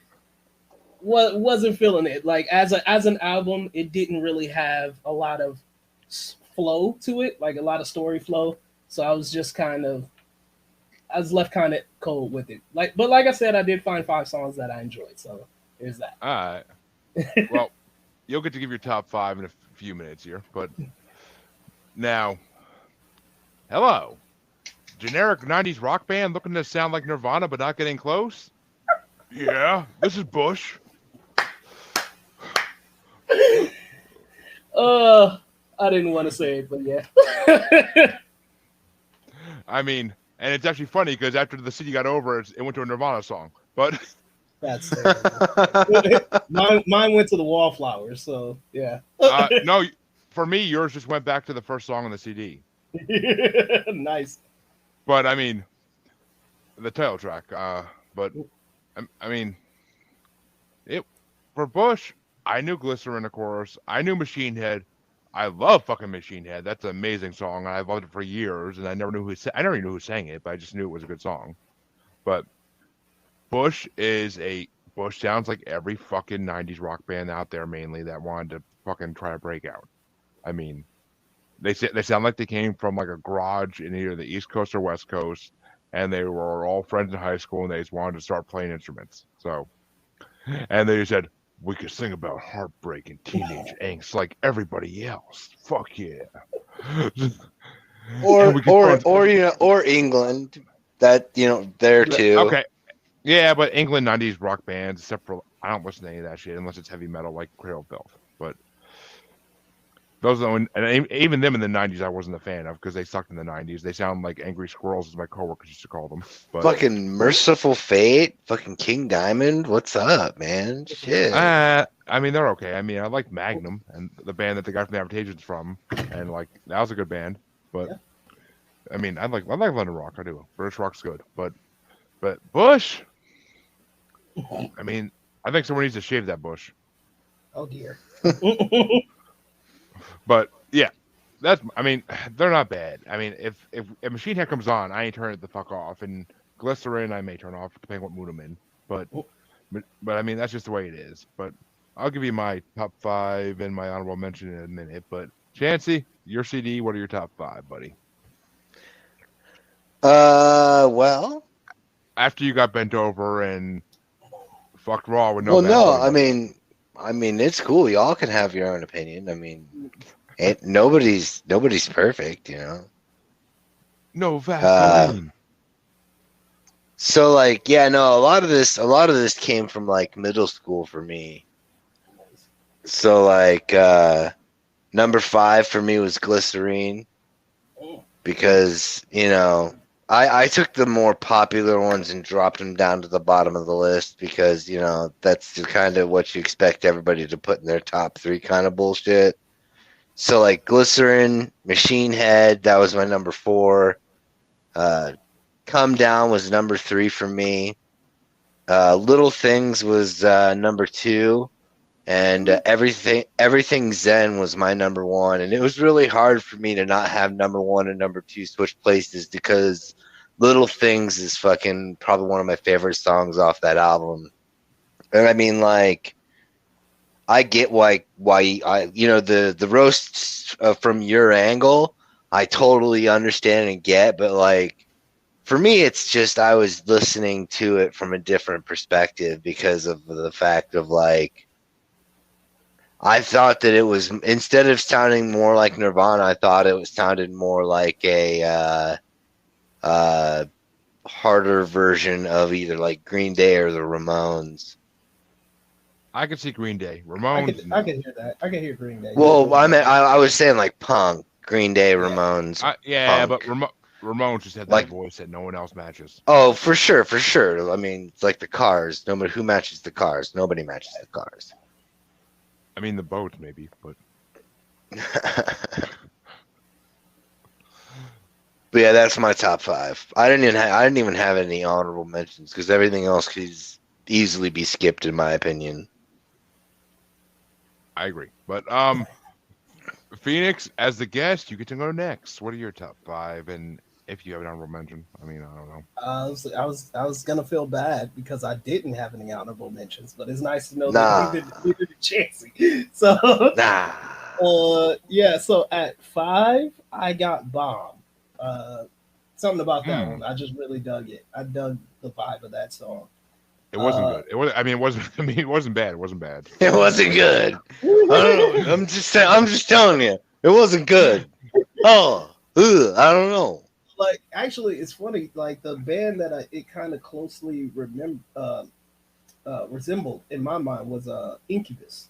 Speaker 4: wasn't feeling it. Like as an album, it didn't really have a lot of flow to it, like a lot of story flow. So I was just I was left kind of cold with it. But like I said, I did find 5 songs that I enjoyed. So there's that.
Speaker 2: All right. Well, you'll get to give your top 5 in a few minutes here, but now, hello. Generic 90s rock band looking to sound like Nirvana but not getting close? Yeah, this is Bush.
Speaker 4: I didn't want to say it, but yeah.
Speaker 2: I mean, and it's actually funny because after the city got over, it went to a Nirvana song. But
Speaker 4: That's mine went to the Wallflowers, so yeah.
Speaker 2: no, for me, yours just went back to the first song on the CD.
Speaker 4: Nice.
Speaker 2: But I mean, the title track. But I mean, it for Bush. I knew Glycerin, of course. I knew Machine Head. I love fucking Machine Head. That's an amazing song. I've loved it for years, and I never knew who sang it, but I just knew it was a good song. But Bush sounds like every fucking 90s rock band out there, mainly that wanted to fucking try to break out. I mean, they sound like they came from like a garage in either the East Coast or West Coast, and they were all friends in high school, and they just wanted to start playing instruments. So, and they said, we could sing about heartbreak and teenage angst like everybody else. Fuck yeah.
Speaker 3: or England. That there too.
Speaker 2: Okay. Yeah, but England 90s rock bands, except for I don't listen to any of that shit unless it's heavy metal like Krall Filth. But those are and even them in the 90s I wasn't a fan of because they sucked in the 90s. They sound like angry squirrels, as my coworkers used to call them. But,
Speaker 3: fucking Merciful Fate, fucking King Diamond. What's up, man? Shit.
Speaker 2: I mean, they're okay. I mean, I like Magnum and the band that the guy from the Adaptation's from, and like that was a good band. But yeah. I mean, I like London rock. I do. British rock's good, but Bush. I mean, I think someone needs to shave that bush.
Speaker 4: Oh dear.
Speaker 2: But yeah, I mean, they're not bad. I mean, if Machine Head comes on, I ain't turning it the fuck off. And Glycerin, I may turn off depending what mood I'm in. But I mean, that's just the way it is. But I'll give you my top 5 and my honorable mention in a minute. But Chancy, your CD, what are your top 5, buddy?
Speaker 3: Well,
Speaker 2: after you got bent over and fucked raw with no.
Speaker 3: Well, no, I mean, it's cool. Y'all can have your own opinion. I mean, nobody's perfect,
Speaker 2: No Vaseline.
Speaker 3: So like, yeah, no, a lot of this came from like middle school for me. So like, number 5 for me was Glycerine because I took the more popular ones and dropped them down to the bottom of the list because, that's kind of what you expect everybody to put in their top 3 kind of bullshit. So, like, Glycerin, Machine Head, that was my number 4. Come Down was number 3 for me. Little Things was number 2. And Everything Zen was my number 1. And it was really hard for me to not have number 1 and number 2 switch places because Little Things is fucking probably one of my favorite songs off that album. And I mean, like, I get why the roasts from your angle, I totally understand and get, but like, for me, it's just I was listening to it from a different perspective because of the fact of like, I thought that it was, instead of sounding more like Nirvana, I thought it sounded more like a harder version of either like Green Day or the Ramones.
Speaker 2: I could see Green Day. Ramones.
Speaker 4: I can hear that. I can hear Green Day.
Speaker 3: Well, I was saying like punk, Green Day, Ramones.
Speaker 2: Yeah,
Speaker 3: punk.
Speaker 2: But Ramones just had that
Speaker 3: Like,
Speaker 2: voice that no one else matches.
Speaker 3: Oh, for sure. I mean, it's like the Cars. Nobody who matches the Cars. Nobody matches the Cars.
Speaker 2: I mean, the Boats maybe, but.
Speaker 3: But yeah, that's my top 5. I didn't even have any honorable mentions because everything else could easily be skipped in my opinion.
Speaker 2: I agree, but Phoenix, as the guest, you get to go next. What are your top 5, and if you have an honorable mention? I mean, I don't know.
Speaker 4: I was gonna feel bad because I didn't have any honorable mentions, but it's nice to know that you did a Chancy. So yeah. So at 5, I got Bomb. Something about that one. I just really dug it. I dug the vibe of that song.
Speaker 2: It wasn't good. It was. I mean, it wasn't. I mean, it wasn't bad. It wasn't bad.
Speaker 3: It wasn't good. I don't know. I'm just telling you, it wasn't good. I don't know.
Speaker 4: Like, actually, it's funny. Like the band that it kind of closely resembled in my mind was Incubus.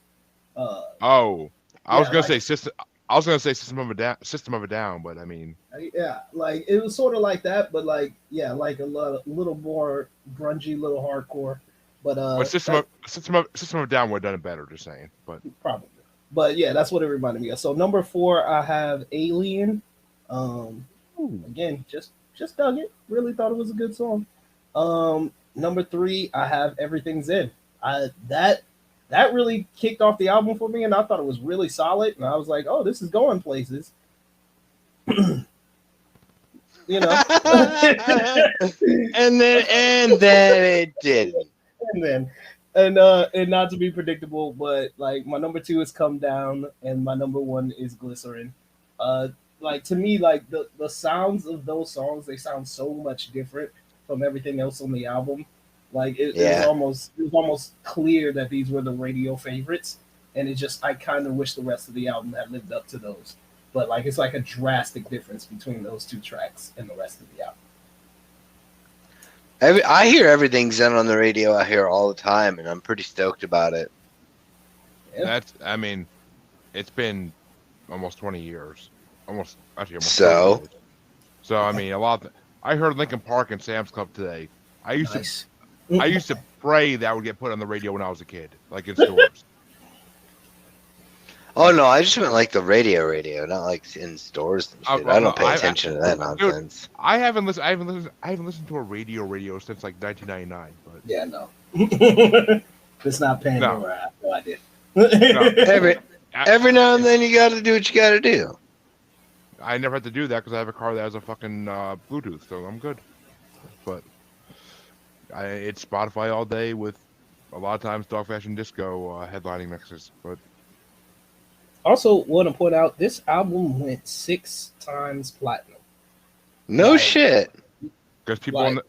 Speaker 2: Oh I was
Speaker 4: Yeah,
Speaker 2: gonna
Speaker 4: like,
Speaker 2: say system. I was gonna say System of a Down. System of a Down, but I mean,
Speaker 4: yeah, like it was sort of like that, but like yeah, like a little more grungy, little hardcore. But
Speaker 2: but
Speaker 4: that
Speaker 2: System of a Down would have done it better. Just saying, but
Speaker 4: probably. But yeah, that's what it reminded me of. So number 4, I have Alien. Um, Again, just dug it. Really thought it was a good song. Number 3, I have Everything's In. I that really kicked off the album for me, and I thought it was really solid. And I was like, oh, this is going places. You know.
Speaker 3: and then it didn't.
Speaker 4: And then and not to be predictable, but like my number 2 is Come Down, and my number 1 is Glycerin. Like to me, like the sounds of those songs, they sound so much different from everything else on the album. Like
Speaker 3: Yeah.
Speaker 4: it was almost clear that these were the radio favorites, and it just I kind of wish the rest of the album had lived up to those. But like it's like a drastic difference between those 2 tracks and the rest of the album.
Speaker 3: I hear Everything's In on the radio out here all the time, and I'm pretty stoked about it.
Speaker 4: Yeah.
Speaker 2: I mean, it's been almost 20 years. Almost 30
Speaker 3: So?
Speaker 2: years. So I mean, I heard Linkin Park and Sam's Club today. I used to pray that would get put on the radio when I was a kid, like in stores.
Speaker 3: Oh no, I just meant like the radio, not like in stores and shit. I don't pay
Speaker 2: I-
Speaker 3: attention to that nonsense.
Speaker 2: I haven't listened to a radio since like 1999. But
Speaker 4: Yeah, no. It's not Pandora.
Speaker 2: No.
Speaker 4: I have no idea.
Speaker 2: no,
Speaker 3: Every now and then you got to do what you got to do.
Speaker 2: I never had to do that because I have a car that has a fucking Bluetooth, so I'm good. But it's Spotify all day with a lot of times Dog Fashion Disco headlining mixes. But
Speaker 4: Also, want to point out this album went 6 times platinum.
Speaker 3: No
Speaker 4: Right.
Speaker 3: shit.
Speaker 2: because people,
Speaker 4: Like-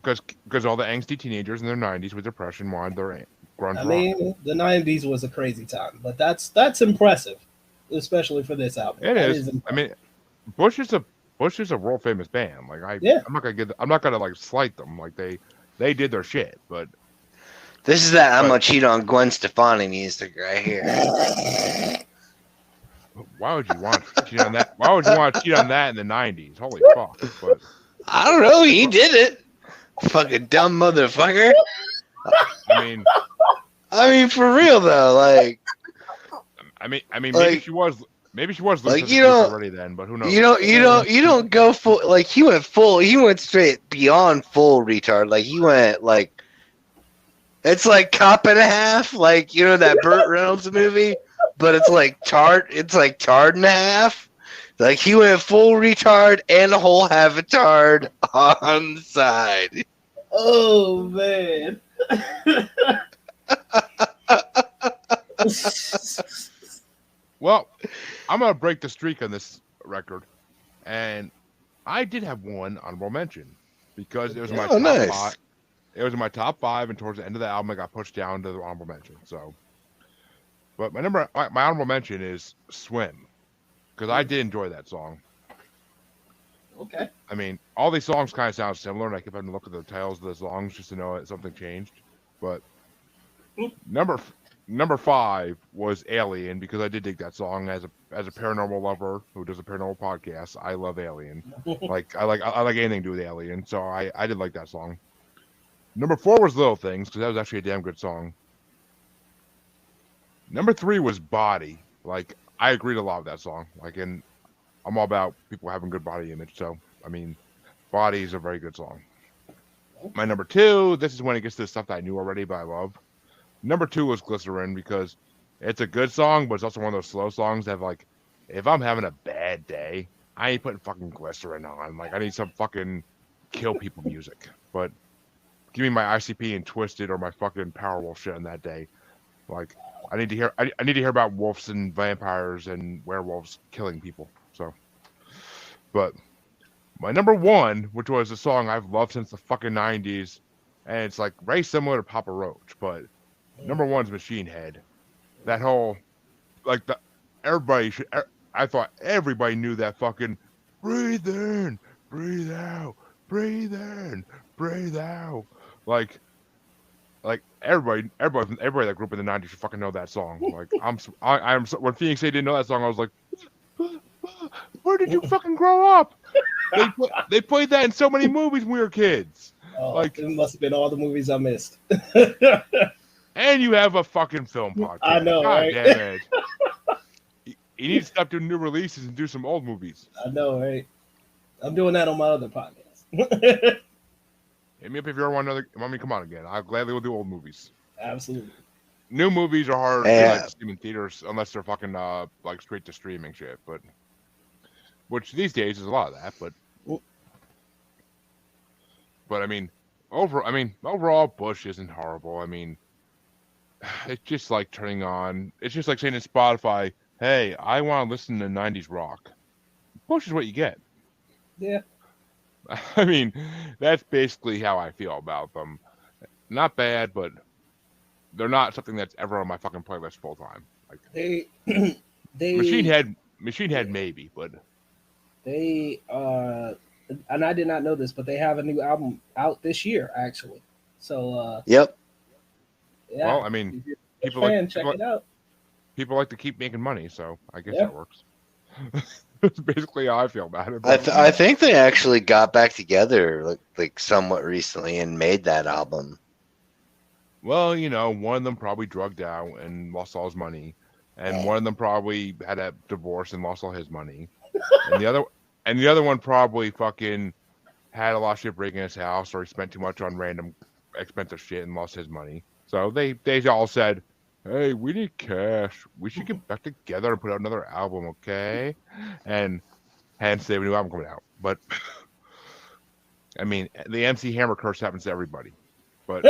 Speaker 2: because all the angsty teenagers in their 90s with depression wanted their grunge
Speaker 4: I
Speaker 2: rock.
Speaker 4: mean, the 90s was a crazy time, but that's impressive, especially for this album.
Speaker 2: It
Speaker 4: That
Speaker 2: is. I
Speaker 4: impressive.
Speaker 2: mean, Bush is a world famous band. Like
Speaker 4: Yeah.
Speaker 2: I'm not gonna like slight them. Like they did their shit, but
Speaker 3: This is that I'm
Speaker 2: But-
Speaker 3: gonna cheat on Gwen Stefani music right here.
Speaker 2: why would you want to cheat on that? Why would you want to cheat on that in the 90s? Holy fuck! But
Speaker 3: I don't know. He did it. Fucking dumb motherfucker.
Speaker 2: I mean,
Speaker 3: For real though, like
Speaker 2: maybe
Speaker 3: Like-
Speaker 2: she was listening
Speaker 3: Like,
Speaker 2: to
Speaker 3: you
Speaker 2: this
Speaker 3: don't-
Speaker 2: already then, but who knows?
Speaker 3: you don't go full. Like he went straight beyond full retard. Like he went like it's like Cop and a Half. Like that Burt Reynolds movie, but it's like Tard. It's like Tard and a Half. Like he went full retard and a whole half a tard on the side.
Speaker 4: Oh man.
Speaker 2: Well, I'm gonna break the streak on this record, and I did have one honorable mention because it was my
Speaker 3: Oh,
Speaker 2: top
Speaker 3: nice.
Speaker 2: 5. It was in my top 5, and towards the end of the album, I got pushed down to the honorable mention. So, but my honorable mention is "Swim" because I did enjoy that song.
Speaker 4: Okay.
Speaker 2: I mean, all these songs kind of sound similar, and I kept having to look at the titles of the songs just to know that something changed. But number 5 was "Alien" because I did dig that song as a paranormal lover who does a paranormal podcast. I love Alien. I like anything to do with Alien, so I did like that song. Number 4 was "Little Things" because that was actually a damn good song. Number 3 was "Body." Like I agreed a lot with that song. And I'm all about people having good body image, so I mean, "Body" is a very good song. My number 2, this is when it gets to the stuff that I knew already, but I love. Number 2 was "Glycerin" because it's a good song, but it's also one of those slow songs that if I'm having a bad day, I ain't putting fucking Glycerin on. Like I need some fucking kill people music. But give me my ICP and Twisted or my fucking Powerwolf shit on that day. Like I need to hear about wolves and vampires and werewolves killing people. So, but my number 1, which was a song I've loved since the fucking 90s, and it's like very similar to Papa Roach, but number 1's Machine Head. That whole, I thought everybody knew that fucking breathe in, breathe out, breathe in, breathe out. Like like everybody that grew up in the '90s should fucking know that song. Like when Phoenix didn't know that song, I was like, where did you fucking grow up? They played that in so many movies when we were kids.
Speaker 4: Oh,
Speaker 2: Like,
Speaker 4: it must have been all the movies I missed.
Speaker 2: and you have a fucking film podcast.
Speaker 4: I know,
Speaker 2: God
Speaker 4: right?
Speaker 2: damn it. You need to stop doing new releases and do some old movies.
Speaker 4: I know, right? I'm doing that on my other podcast.
Speaker 2: Hit me up if you ever want me to come on again. I gladly will do old movies.
Speaker 4: Absolutely.
Speaker 2: New movies are hard to see in theaters unless they're fucking like straight to streaming shit. But which these days is a lot of that. But I mean, overall, Bush isn't horrible. I mean, it's just like turning on. It's just like saying to Spotify, "Hey, I want to listen to '90s rock." Bush is what you get.
Speaker 4: Yeah.
Speaker 2: I mean, that's basically how I feel about them. Not bad, but they're not something that's ever on my fucking playlist full time. Like
Speaker 4: They
Speaker 2: Machine Head maybe, but
Speaker 4: they and I did not know this, but they have a new album out this year actually. So
Speaker 3: Yep.
Speaker 4: yeah.
Speaker 2: well, I mean, people
Speaker 4: check it out.
Speaker 2: people like to keep making money, so I guess
Speaker 4: Yeah.
Speaker 2: that works. That's basically how I feel about it.
Speaker 3: I think they actually got back together like somewhat recently and made that album.
Speaker 2: Well, you know, one of them probably drugged out and lost all his money, and one of them probably had a divorce and lost all his money, and the other one probably fucking had a lot of shit breaking his house, or he spent too much on random expensive shit and lost his money. So they all said, "Hey, we need cash. We should get back together and put out another album, okay?" And hence they have a new album coming out. But I mean, the MC Hammer curse happens to everybody. But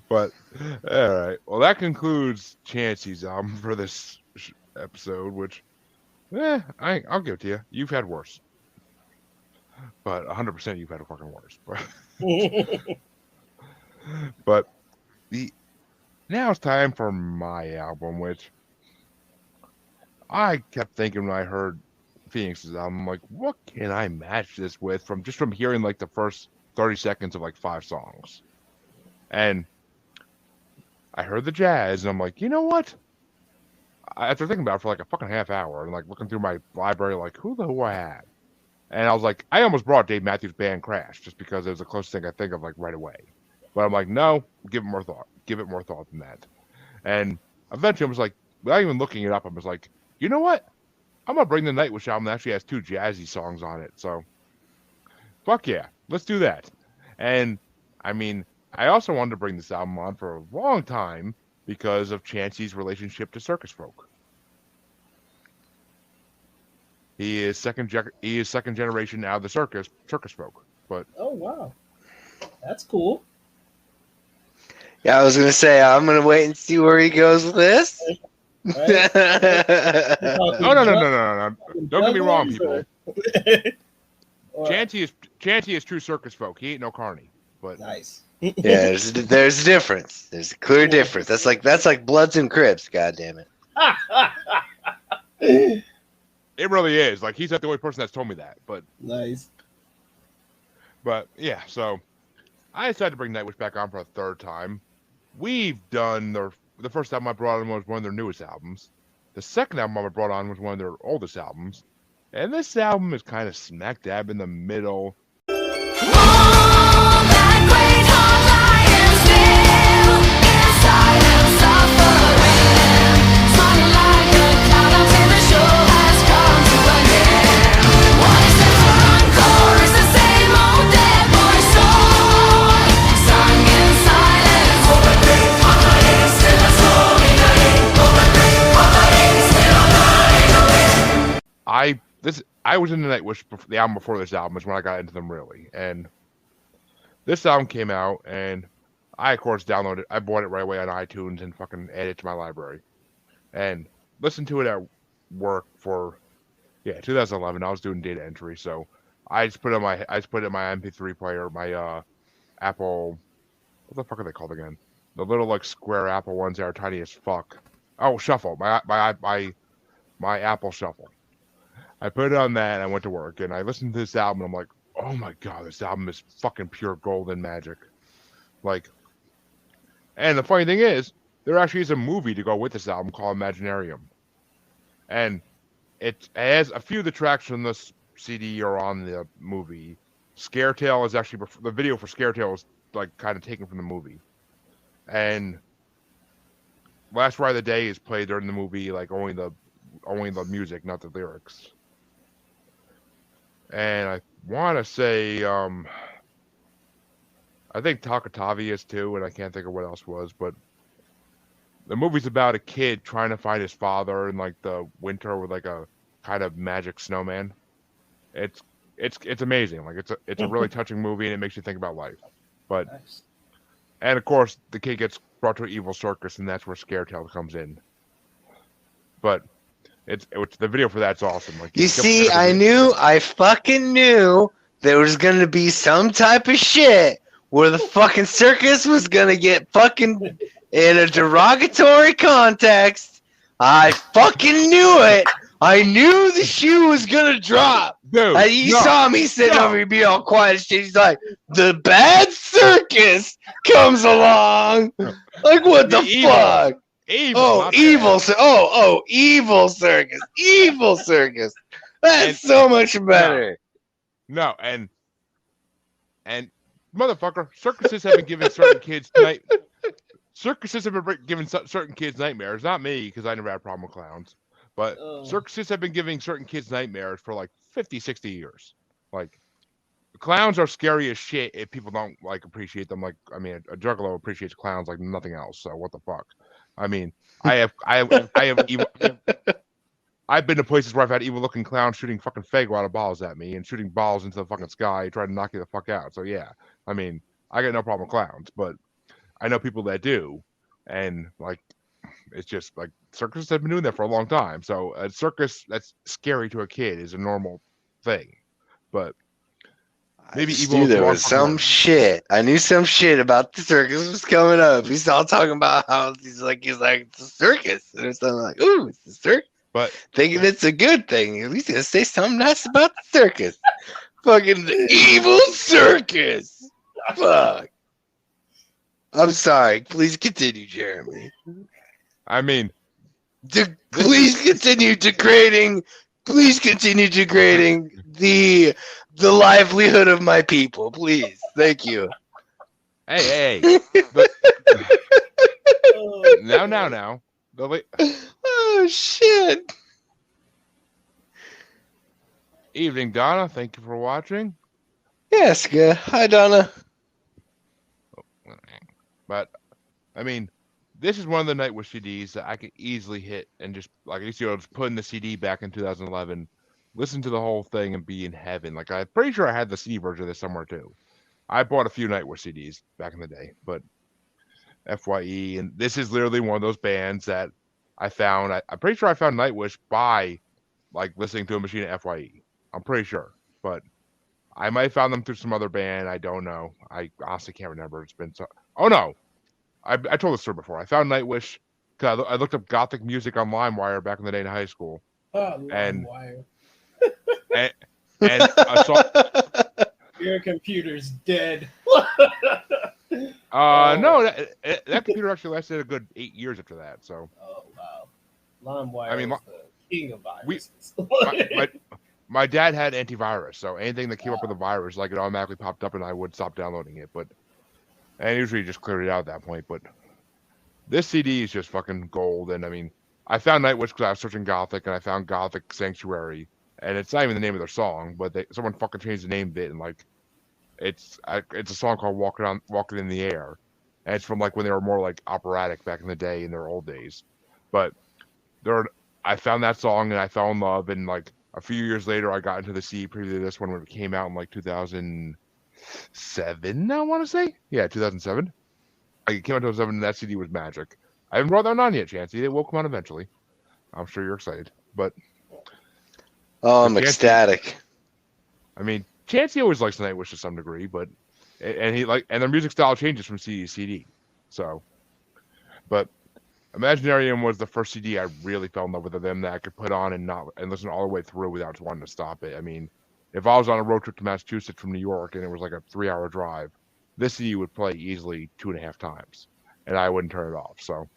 Speaker 2: but all right. Well, that concludes Chancy's album for this episode. Which, I'll give it to you. You've had worse, but 100% you've had a fucking worse. But now it's time for my album, which I kept thinking when I heard Phoenix's album, I'm like, what can I match this with from hearing like the first 30 seconds of like 5 songs? And I heard the jazz, and I'm like, you know what? After thinking about it for like a fucking half hour and like looking through my library, like who I had, and I was like, I almost brought Dave Matthews Band Crash just because it was the closest thing I think of like right away. But I'm like, no, give it more thought. Give it more thought than that. And eventually I was like, without even looking it up, I was like, you know what? I'm going to bring the Nightwish album that actually has 2 jazzy songs on it. So, fuck yeah, let's do that. And, I mean, I also wanted to bring this album on for a long time because of Chancy's relationship to circus folk. He is second generation out of the circus folk. But
Speaker 4: Oh wow. That's cool.
Speaker 3: Yeah, I was gonna say I'm gonna wait and see where he goes with this.
Speaker 4: Right?
Speaker 2: no. Don't get me wrong, people.
Speaker 4: Or-
Speaker 2: Chancy is true circus folk. He ain't no carny. But
Speaker 4: Nice.
Speaker 3: Yeah, there's a difference. There's a clear difference. That's like Bloods and Crips. God damn it.
Speaker 2: it really is. Like, he's not the only person that's told me that.
Speaker 4: Nice.
Speaker 2: But yeah, so I decided to bring Nightwish back on for a third time. We've done the first album I brought on was one of their newest albums. The second album I brought on was one of their oldest albums. And this album is kind of smack dab in the middle. I was into Nightwish, the album before this album is when I got into them really. And this album came out, and I, of course, downloaded it. I bought it right away on iTunes and fucking added it to my library. And listened to it at work for, 2011. I was doing data entry, so I just put it in my MP3 player, my Apple, what the fuck are they called again? The little like square Apple ones that are tiny as fuck. Oh, Shuffle, my Apple Shuffle. I put it on that and I went to work and I listened to this album and I'm like, oh my god, this album is fucking pure golden magic. Like, and the funny thing is, there actually is a movie to go with this album called Imaginaerum, and it has a few of the tracks from this CD are on the movie. Scaretale is actually the video for Scaretale is like kind of taken from the movie, and Last Ride of the Day is played during the movie, like only the music, not the lyrics. And I want to say, I think Takatavi is too, and I can't think of what else was, but the movie's about a kid trying to find his father in like the winter with like a kind of magic snowman. It's amazing. Like it's a really touching movie, and it makes you think about life. But
Speaker 4: Nice.
Speaker 2: and of course the kid gets brought to an evil circus, and that's where Scaretale comes in. But it's the video for that's awesome. Like
Speaker 3: You see, I fucking knew there was gonna be some type of shit where the fucking circus was gonna get fucking in a derogatory context. I fucking knew it. I knew the shoe was gonna drop.
Speaker 2: Dude,
Speaker 3: And you saw me sitting over here being all quiet and shit. He's like, the bad circus comes along. Like, what the fuck?
Speaker 2: Evil,
Speaker 3: Evil circus. Evil circus. That's so much better.
Speaker 2: No, and motherfucker, circuses have been giving certain kids certain kids nightmares. Not me, because I never had a problem with clowns. But circuses have been giving certain kids nightmares for like 50, 60 years. Like, clowns are scary as shit if people don't like appreciate them. Like, I mean, a juggalo appreciates clowns like nothing else. So what the fuck? I mean, I have evil. I've been to places where I've had evil-looking clowns shooting fucking Faygo out of balls at me and shooting balls into the fucking sky, trying to knock you the fuck out. So yeah, I mean, I got no problem with clowns, but I know people that do, and like, it's just like circuses have been doing that for a long time. So a circus that's scary to a kid is a normal thing, but maybe
Speaker 3: I
Speaker 2: evil
Speaker 3: knew
Speaker 2: is
Speaker 3: there
Speaker 2: more
Speaker 3: was
Speaker 2: fucking
Speaker 3: some
Speaker 2: worse.
Speaker 3: shit. I knew some shit about the circus was coming up. He's all talking about how he's like it's a circus or something like, ooh, it's a circus.
Speaker 2: But
Speaker 3: Thinking it's a good thing. At least gonna say something nice about the circus. Fucking evil circus. Fuck. I'm sorry. Please continue, Jeremy.
Speaker 2: I mean,
Speaker 3: Please continue degrading. Please continue degrading the livelihood of my people. Please. Thank you.
Speaker 2: hey, but, now.
Speaker 3: Oh shit.
Speaker 2: Evening, Donna. Thank you for watching.
Speaker 3: Yes, good. Hi, Donna.
Speaker 2: But I mean, this is one of the Nightwish CDs that I could easily hit and just like just put in the CD back in 2011, listen to the whole thing and be in heaven. Like I'm pretty sure I had the CD version of this somewhere too. I bought a few Nightwish CDs back in the day, but FYE, and this is literally one of those bands that I found. I'm pretty sure I found Nightwish by like listening to a machine at FYE. I'm pretty sure, but I might have found them through some other band. I don't know. I honestly can't remember. It's been so. Oh no, I told this story before. I found Nightwish because I looked up gothic music on LimeWire back in the day in high school, and
Speaker 4: LimeWire.
Speaker 2: and I saw.
Speaker 4: Your computer's dead.
Speaker 2: No, that computer actually lasted a good 8 years after that. So.
Speaker 4: Oh wow, LimeWire.
Speaker 2: I mean,
Speaker 4: is the king of viruses.
Speaker 2: My dad had antivirus, so anything that came up with a virus, like it automatically popped up, and I would stop downloading it. But and usually just cleared it out at that point. But this CD is just fucking gold. And I mean, I found Nightwish because I was searching Gothic, and I found Gothic Sanctuary, and it's not even the name of their song, but someone fucking changed the name of it, and like it's a song called "Walking in the Air," and it's from like when they were more like operatic back in the day in their old days. But I found that song and I fell in love, and like a few years later, I got into the CD preview of this one when it came out in like 2007. I want to say, yeah, 2007. Like it came out in 2007, and that CD was magic. I haven't brought that on yet, Chancy. It will come out eventually. I'm sure you're excited, but
Speaker 3: I'm ecstatic.
Speaker 2: I mean, Chancy always likes Nightwish to some degree, but and their music style changes from CD to CD. So, but Imaginaerum was the first CD I really fell in love with them that I could put on and listen all the way through without wanting to stop it. I mean, if I was on a road trip to Massachusetts from New York and it was like a 3-hour drive, this CD would play easily 2.5 times, and I wouldn't turn it off. So,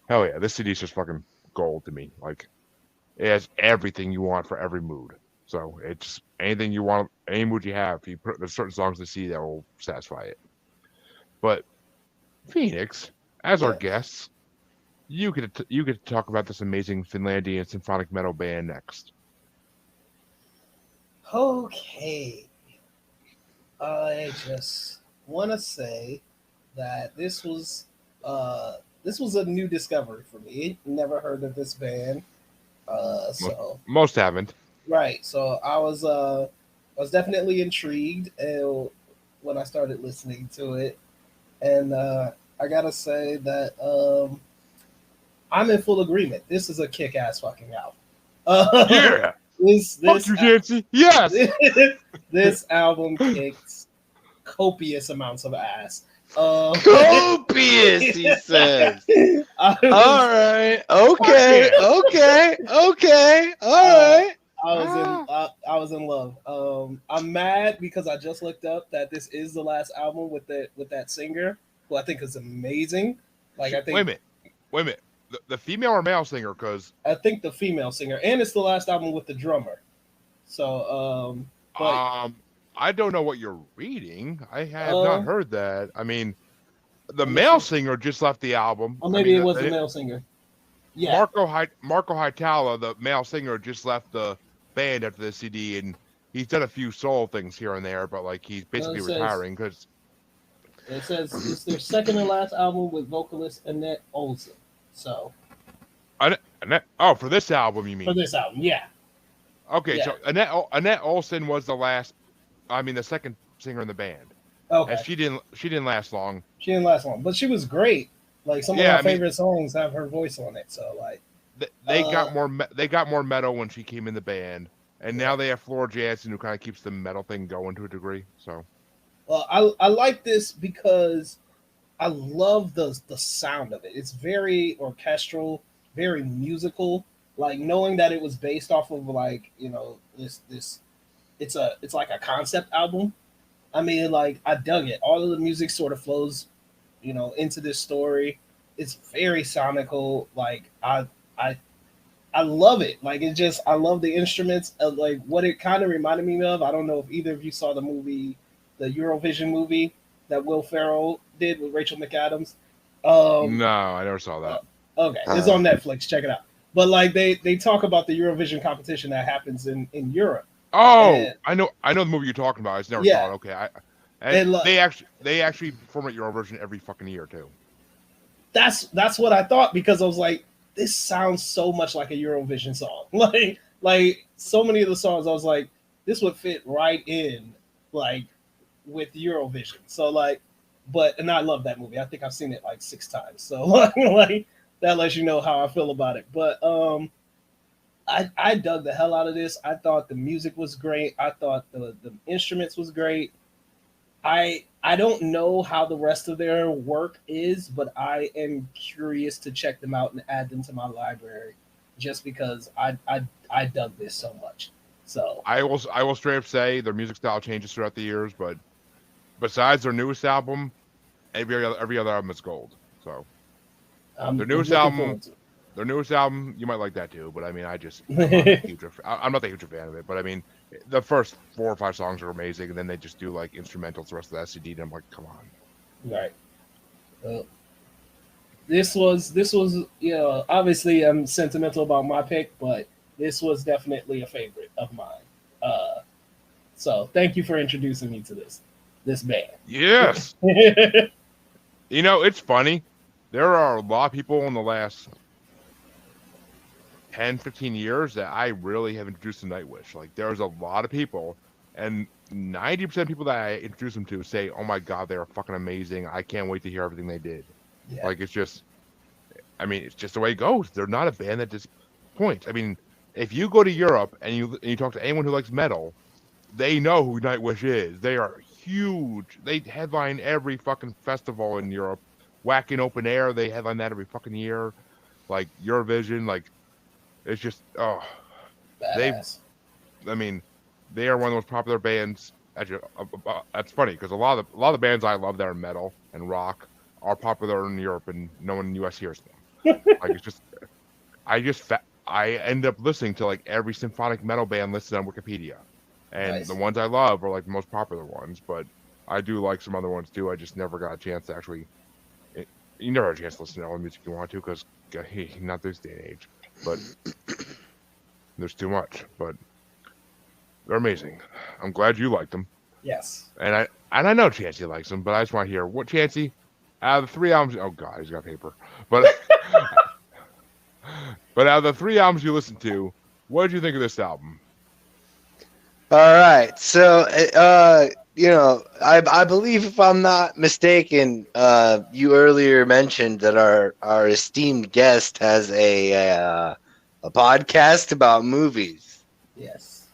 Speaker 2: hell yeah, this CD is just fucking gold to me. Like, it has everything you want for every mood. So it's anything you want, any mood you have. You put there's certain songs to see that will satisfy it. But Phoenix, as our guests, you get to talk about this amazing Finlandian symphonic metal band next.
Speaker 4: Okay. I just want to say that this was a new discovery for me. Never heard of this band. So
Speaker 2: Most haven't.
Speaker 4: right. So I was definitely intrigued when I started listening to it, and I gotta say that I'm in full agreement. This is a kick-ass fucking album.
Speaker 2: Yeah.
Speaker 4: Fuck
Speaker 2: you, Chancy. Yes.
Speaker 4: This album kicks copious amounts of ass.
Speaker 3: Copious, he says.
Speaker 4: All
Speaker 3: right. Okay. All right.
Speaker 4: I was in love. I'm mad because I just looked up that this is the last album with that singer, who I think is amazing. Like I think.
Speaker 2: Wait a minute. The female or male singer? Because
Speaker 4: I think the female singer, and it's the last album with the drummer. So
Speaker 2: I don't know what you're reading. I have not heard that. I mean, the male singer just left the album.
Speaker 4: Or maybe it was the male singer. Yeah.
Speaker 2: Marco Hietala, the male singer, just left the band after the CD, and he's done a few solo things here and there, but like he's basically retiring because
Speaker 4: it says it's their second and last album with vocalist Annette Olsen. So
Speaker 2: for this album, you mean?
Speaker 4: For this album, yeah.
Speaker 2: Okay, yeah. So Annette Olsen was the second singer in the band.
Speaker 4: Okay.
Speaker 2: And she didn't last long.
Speaker 4: She didn't last long, but she was great. Like some of my favorite songs have her voice on it. So like
Speaker 2: they got more metal when she came in the band, and now they have Flora Jansen who kind of keeps the metal thing going to a degree. So,
Speaker 4: well, I like this because I love the sound of it. It's very orchestral, very musical. Like knowing that it was based off of like this it's like a concept album. I mean, like I dug it. All of the music sort of flows, into this story. It's very sonical. Like I love it. Like I love the instruments. Like what it kind of reminded me of. I don't know if either of you saw the movie, the Eurovision movie that Will Ferrell did with Rachel McAdams.
Speaker 2: No, I never saw that.
Speaker 4: Okay, it's on Netflix. Check it out. But like they talk about the Eurovision competition that happens in Europe.
Speaker 2: Oh, and I know the movie you're talking about. I just never saw it. Okay, they actually perform at Eurovision every fucking year too.
Speaker 4: That's what I thought, because I was like, this sounds so much like a Eurovision song. Like so many of the songs, I was like, this would fit right in like with Eurovision. So like, and I love that movie. I think I've seen it like 6 times. So like that lets you know how I feel about it. But I dug the hell out of this. I thought the music was great. I thought the instruments was great. I don't know how the rest of their work is, but I am curious to check them out and add them to my library, just because I dug this so much. So
Speaker 2: I will straight up say their music style changes throughout the years, but besides their newest album, every other album is gold. So their newest album, you might like that too. But I mean, I'm not a huge fan of it. But I mean, the first 4 or 5 songs are amazing, and then they just do like instrumentals the rest of the CD, and I'm like, come on.
Speaker 4: Right. This was obviously I'm sentimental about my pick, but this was definitely a favorite of mine. So thank you for introducing me to this band.
Speaker 2: Yes. It's funny. There are a lot of people in the last 10, 15 years that I really have introduced to Nightwish. Like, there's a lot of people, and 90% of people that I introduce them to say, oh my God, they are fucking amazing. I can't wait to hear everything they did. Yeah. Like, it's just the way it goes. They're not a band that disappoints. I mean, if you go to Europe and you talk to anyone who likes metal, they know who Nightwish is. They are huge. They headline every fucking festival in Europe. Whacking Open Air, they headline that every fucking year. Like, Eurovision, like, it's just,
Speaker 4: badass.
Speaker 2: they are one of the most popular bands. Actually, that's funny because a lot of the bands I love that are metal and rock are popular in Europe, and no one in the U.S. hears them. Like it's just, I end up listening to like every symphonic metal band listed on Wikipedia, and
Speaker 4: Nice.
Speaker 2: the ones I love are like the most popular ones. But I do like some other ones too. I just never got a chance to actually. You never have a chance to listen to all the music you want to because not this day and age. But there's too much. But they're amazing. I'm glad you like them.
Speaker 4: Yes.
Speaker 2: And I know Chancy likes them, but I just want to hear what Chancy out of the 3 albums. Oh God, he's got paper. But but out of the 3 albums you listened to, what did you think of this album?
Speaker 3: All right. So, I believe, if I'm not mistaken, you earlier mentioned that our esteemed guest has a podcast about movies.
Speaker 4: Yes.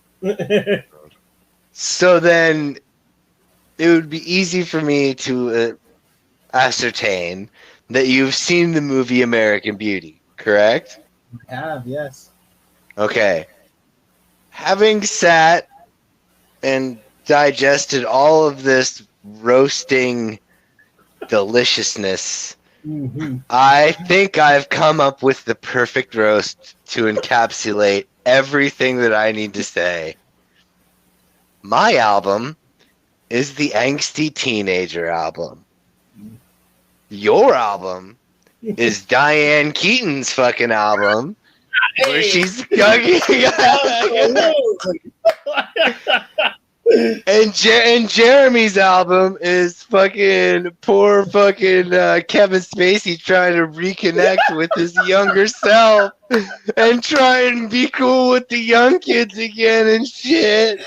Speaker 3: So then it would be easy for me to ascertain that you've seen the movie American Beauty, correct?
Speaker 4: I have, yes.
Speaker 3: Okay. Having sat and digested all of this roasting deliciousness, I think I've come up with the perfect roast to encapsulate everything that I need to say. My album is the Angsty Teenager album. Your album is Diane Keaton's fucking album, where she's and Jeremy's album is fucking poor fucking Kevin Spacey trying to reconnect with his younger self and try and be cool with the young kids again and shit.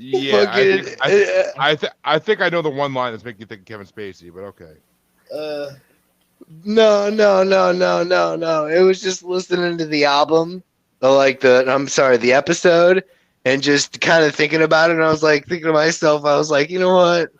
Speaker 2: Yeah,
Speaker 3: Fucking,
Speaker 2: I think I know the one line that's making you think of Kevin Spacey, but okay.
Speaker 3: No. It was just listening to the album, the episode, and just kind of thinking about it. And I was like, thinking to myself, I was like, you know what?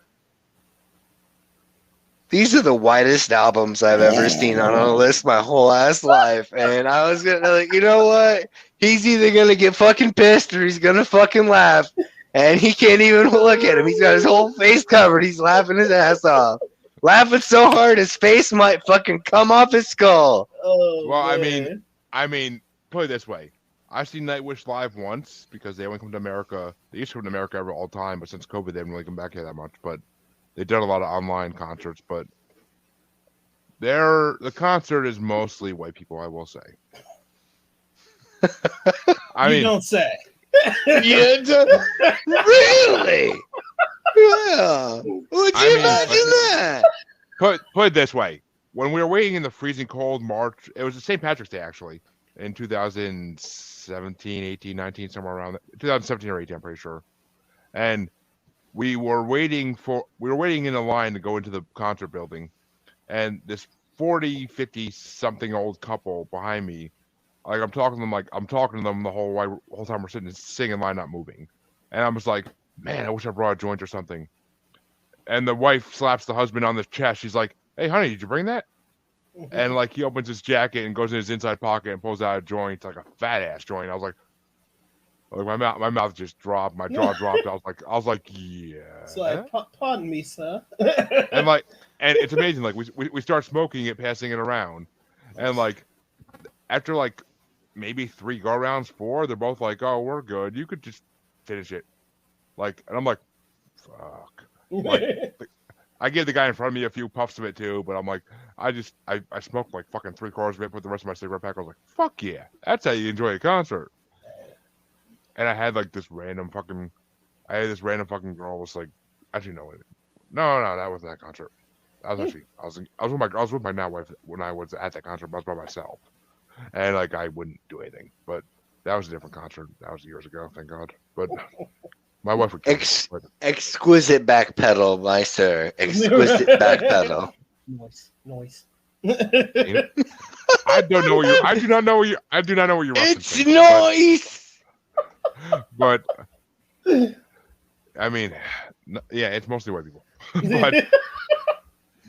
Speaker 3: These are the whitest albums I've ever seen on a list my whole ass life. And I was gonna like, you know what? He's either gonna get fucking pissed or he's gonna fucking laugh. And he can't even look at him. He's got his whole face covered. He's laughing his ass off. Laughing so hard his face might fucking come off his skull.
Speaker 4: Oh,
Speaker 2: Well,
Speaker 4: man.
Speaker 2: I mean, put it this way. I've seen Nightwish live once because they only come to America. They used to come to America all the time, but since COVID, they haven't really come back here that much. But they've done a lot of online concerts. But the concert is mostly white people, I will say.
Speaker 4: You don't say.
Speaker 3: Really? Yeah. Would you imagine that?
Speaker 2: Put it this way. When we were waiting in the freezing cold March, it was the St. Patrick's Day, actually, in 2017, 18, 19, somewhere around 2017 or 18, I'm pretty sure. And we were waiting in a line to go into the concert building. And this 40, 50 something old couple behind me, like I'm talking to them the whole time we're sitting in line, not moving. And I'm just like, man, I wish I brought a joint or something. And the wife slaps the husband on the chest. She's like, hey, honey, did you bring that? And like he opens his jacket and goes in his inside pocket and pulls out a joint, like a fat ass joint. I was like my mouth just dropped, my jaw dropped. I was like, yeah.
Speaker 4: So pardon me, sir.
Speaker 2: And it's amazing. Like we start smoking it, passing it around, and like after like maybe 3 go rounds, 4, they're both like, oh, we're good. You could just finish it. Like, and I'm like, fuck. Like, I gave the guy in front of me a few puffs of it too, but I'm like, I smoked like fucking 3/4 of it, put the rest of my cigarette pack. I was like, fuck yeah, that's how you enjoy a concert. And I had like this random fucking girl was like, actually no, that wasn't that concert. I was with my now wife when I was at that concert, but I was by myself, and like I wouldn't do anything. But that was a different concert. That was years ago, thank God. But my wife would
Speaker 3: exquisite back pedal, my sir. Exquisite back pedal.
Speaker 4: Noise.
Speaker 2: I do not know what you're
Speaker 3: It's
Speaker 2: referencing,
Speaker 3: noise.
Speaker 2: But I mean, yeah, it's mostly white people.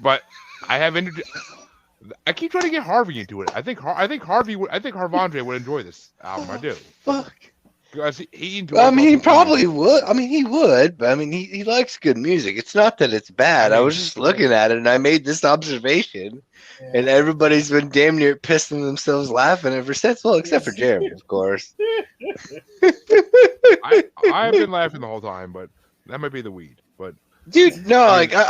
Speaker 2: But I have I keep trying to get Harvey into it. I think Harvandre would enjoy this album. I do.
Speaker 3: Fuck.
Speaker 2: Because he enjoys.
Speaker 3: I mean, he
Speaker 2: all the
Speaker 3: probably
Speaker 2: music.
Speaker 3: would. I mean, he would, but I mean, he likes good music. It's not that it's bad.
Speaker 2: I
Speaker 3: I
Speaker 2: mean,
Speaker 3: was just looking at it and I made this observation, and everybody's been damn near pissing themselves laughing ever since. Well, except for Jeremy, of course.
Speaker 2: I've been laughing the whole time, but that might be the weed. But
Speaker 3: Dude, no,
Speaker 2: I mean-
Speaker 3: like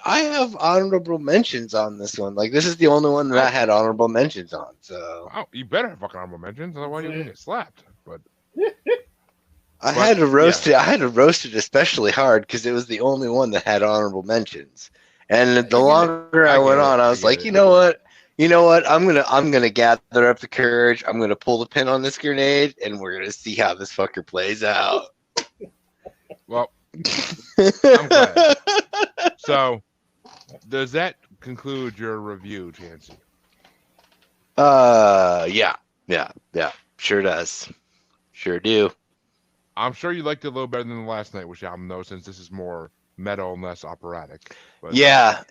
Speaker 3: I have honorable mentions on this one. Like this is the only one that I had honorable mentions on. So
Speaker 2: oh, you better have fucking honorable mentions, otherwise you're gonna get slapped. But
Speaker 3: I had to roast it. I had to roast it especially hard because it was the only one that had honorable mentions. And the longer I went on, I was like, you know what? I'm gonna gather up the courage. I'm gonna pull the pin on this grenade, and we're gonna see how this fucker plays out.
Speaker 2: well, I'm glad. So, does that conclude your review, Chancy?
Speaker 3: Yeah, sure does, sure do.
Speaker 2: I'm sure you liked it a little better than the last Nightwish album, though, since this is more metal and less operatic. But,
Speaker 3: Yeah,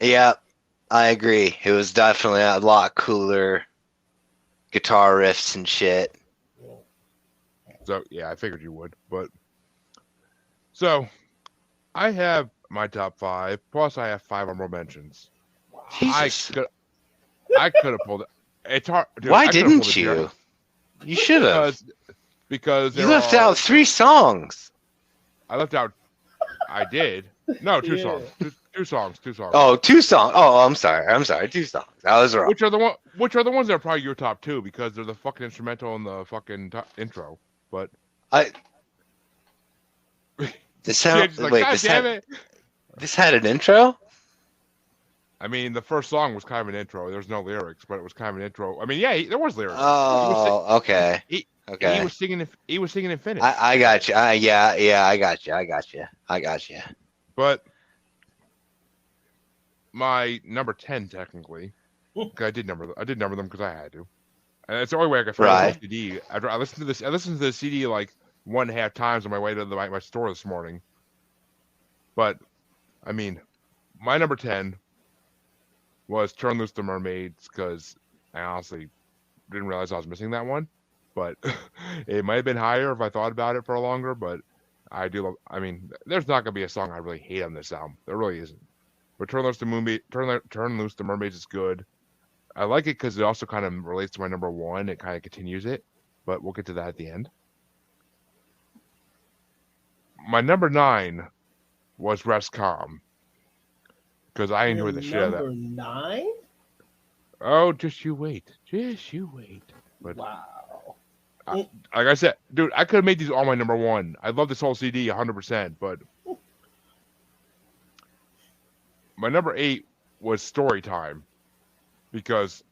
Speaker 3: I agree. It was definitely a lot cooler guitar riffs and shit.
Speaker 2: So yeah, I figured you would. But so I have my top 5. Plus, I have 5 honorable mentions.
Speaker 3: Jesus.
Speaker 2: I could have pulled it. It's hard. Dude,
Speaker 3: Why
Speaker 2: I could've
Speaker 3: didn't
Speaker 2: pulled it
Speaker 3: you?
Speaker 2: here
Speaker 3: You should have.
Speaker 2: Because
Speaker 3: You left out 3 songs.
Speaker 2: I left out. I did. No, 2
Speaker 4: Yeah.
Speaker 2: songs. Two songs. 2 songs.
Speaker 3: Oh, 2 songs. Oh, I'm sorry. 2 songs. I was wrong.
Speaker 2: Which are the ones that are probably your top 2 because they're the fucking instrumental and the fucking intro. But
Speaker 3: This
Speaker 2: Chancy's like, God damn it.
Speaker 3: This had an intro?
Speaker 2: I mean, the first song was kind of an intro. There's no lyrics, but it was kind of an intro. I mean, yeah, there was lyrics.
Speaker 3: Oh, okay.
Speaker 2: He was singing. He was singing in Finnish.
Speaker 3: I got you. Yeah, I got you.
Speaker 2: But my number 10, technically, 'cause I did number them because I had to, and it's the only way I could find
Speaker 3: Right.
Speaker 2: the CD. After I listened to the CD like 1.5 times on my way to my store this morning. But I mean, my number 10 was "Turn Loose the Mermaids" because I honestly didn't realize I was missing that one. But it might have been higher if I thought about it for longer. But I do love. I mean, there's not gonna be a song I really hate on this album. There really isn't. But Turn Loose the Mermaids is good. I like it because it also kind of relates to my number 1. It kind of continues it, but we'll get to that at the end. My number 9 was Rest Calm because I enjoyed the shit out of
Speaker 4: Number
Speaker 2: that.
Speaker 4: 9?
Speaker 2: Oh, just you wait. But
Speaker 4: Wow.
Speaker 2: like I said, dude, I could have made these all my number 1. I love this whole CD 100%, but my number 8 was Story Time because,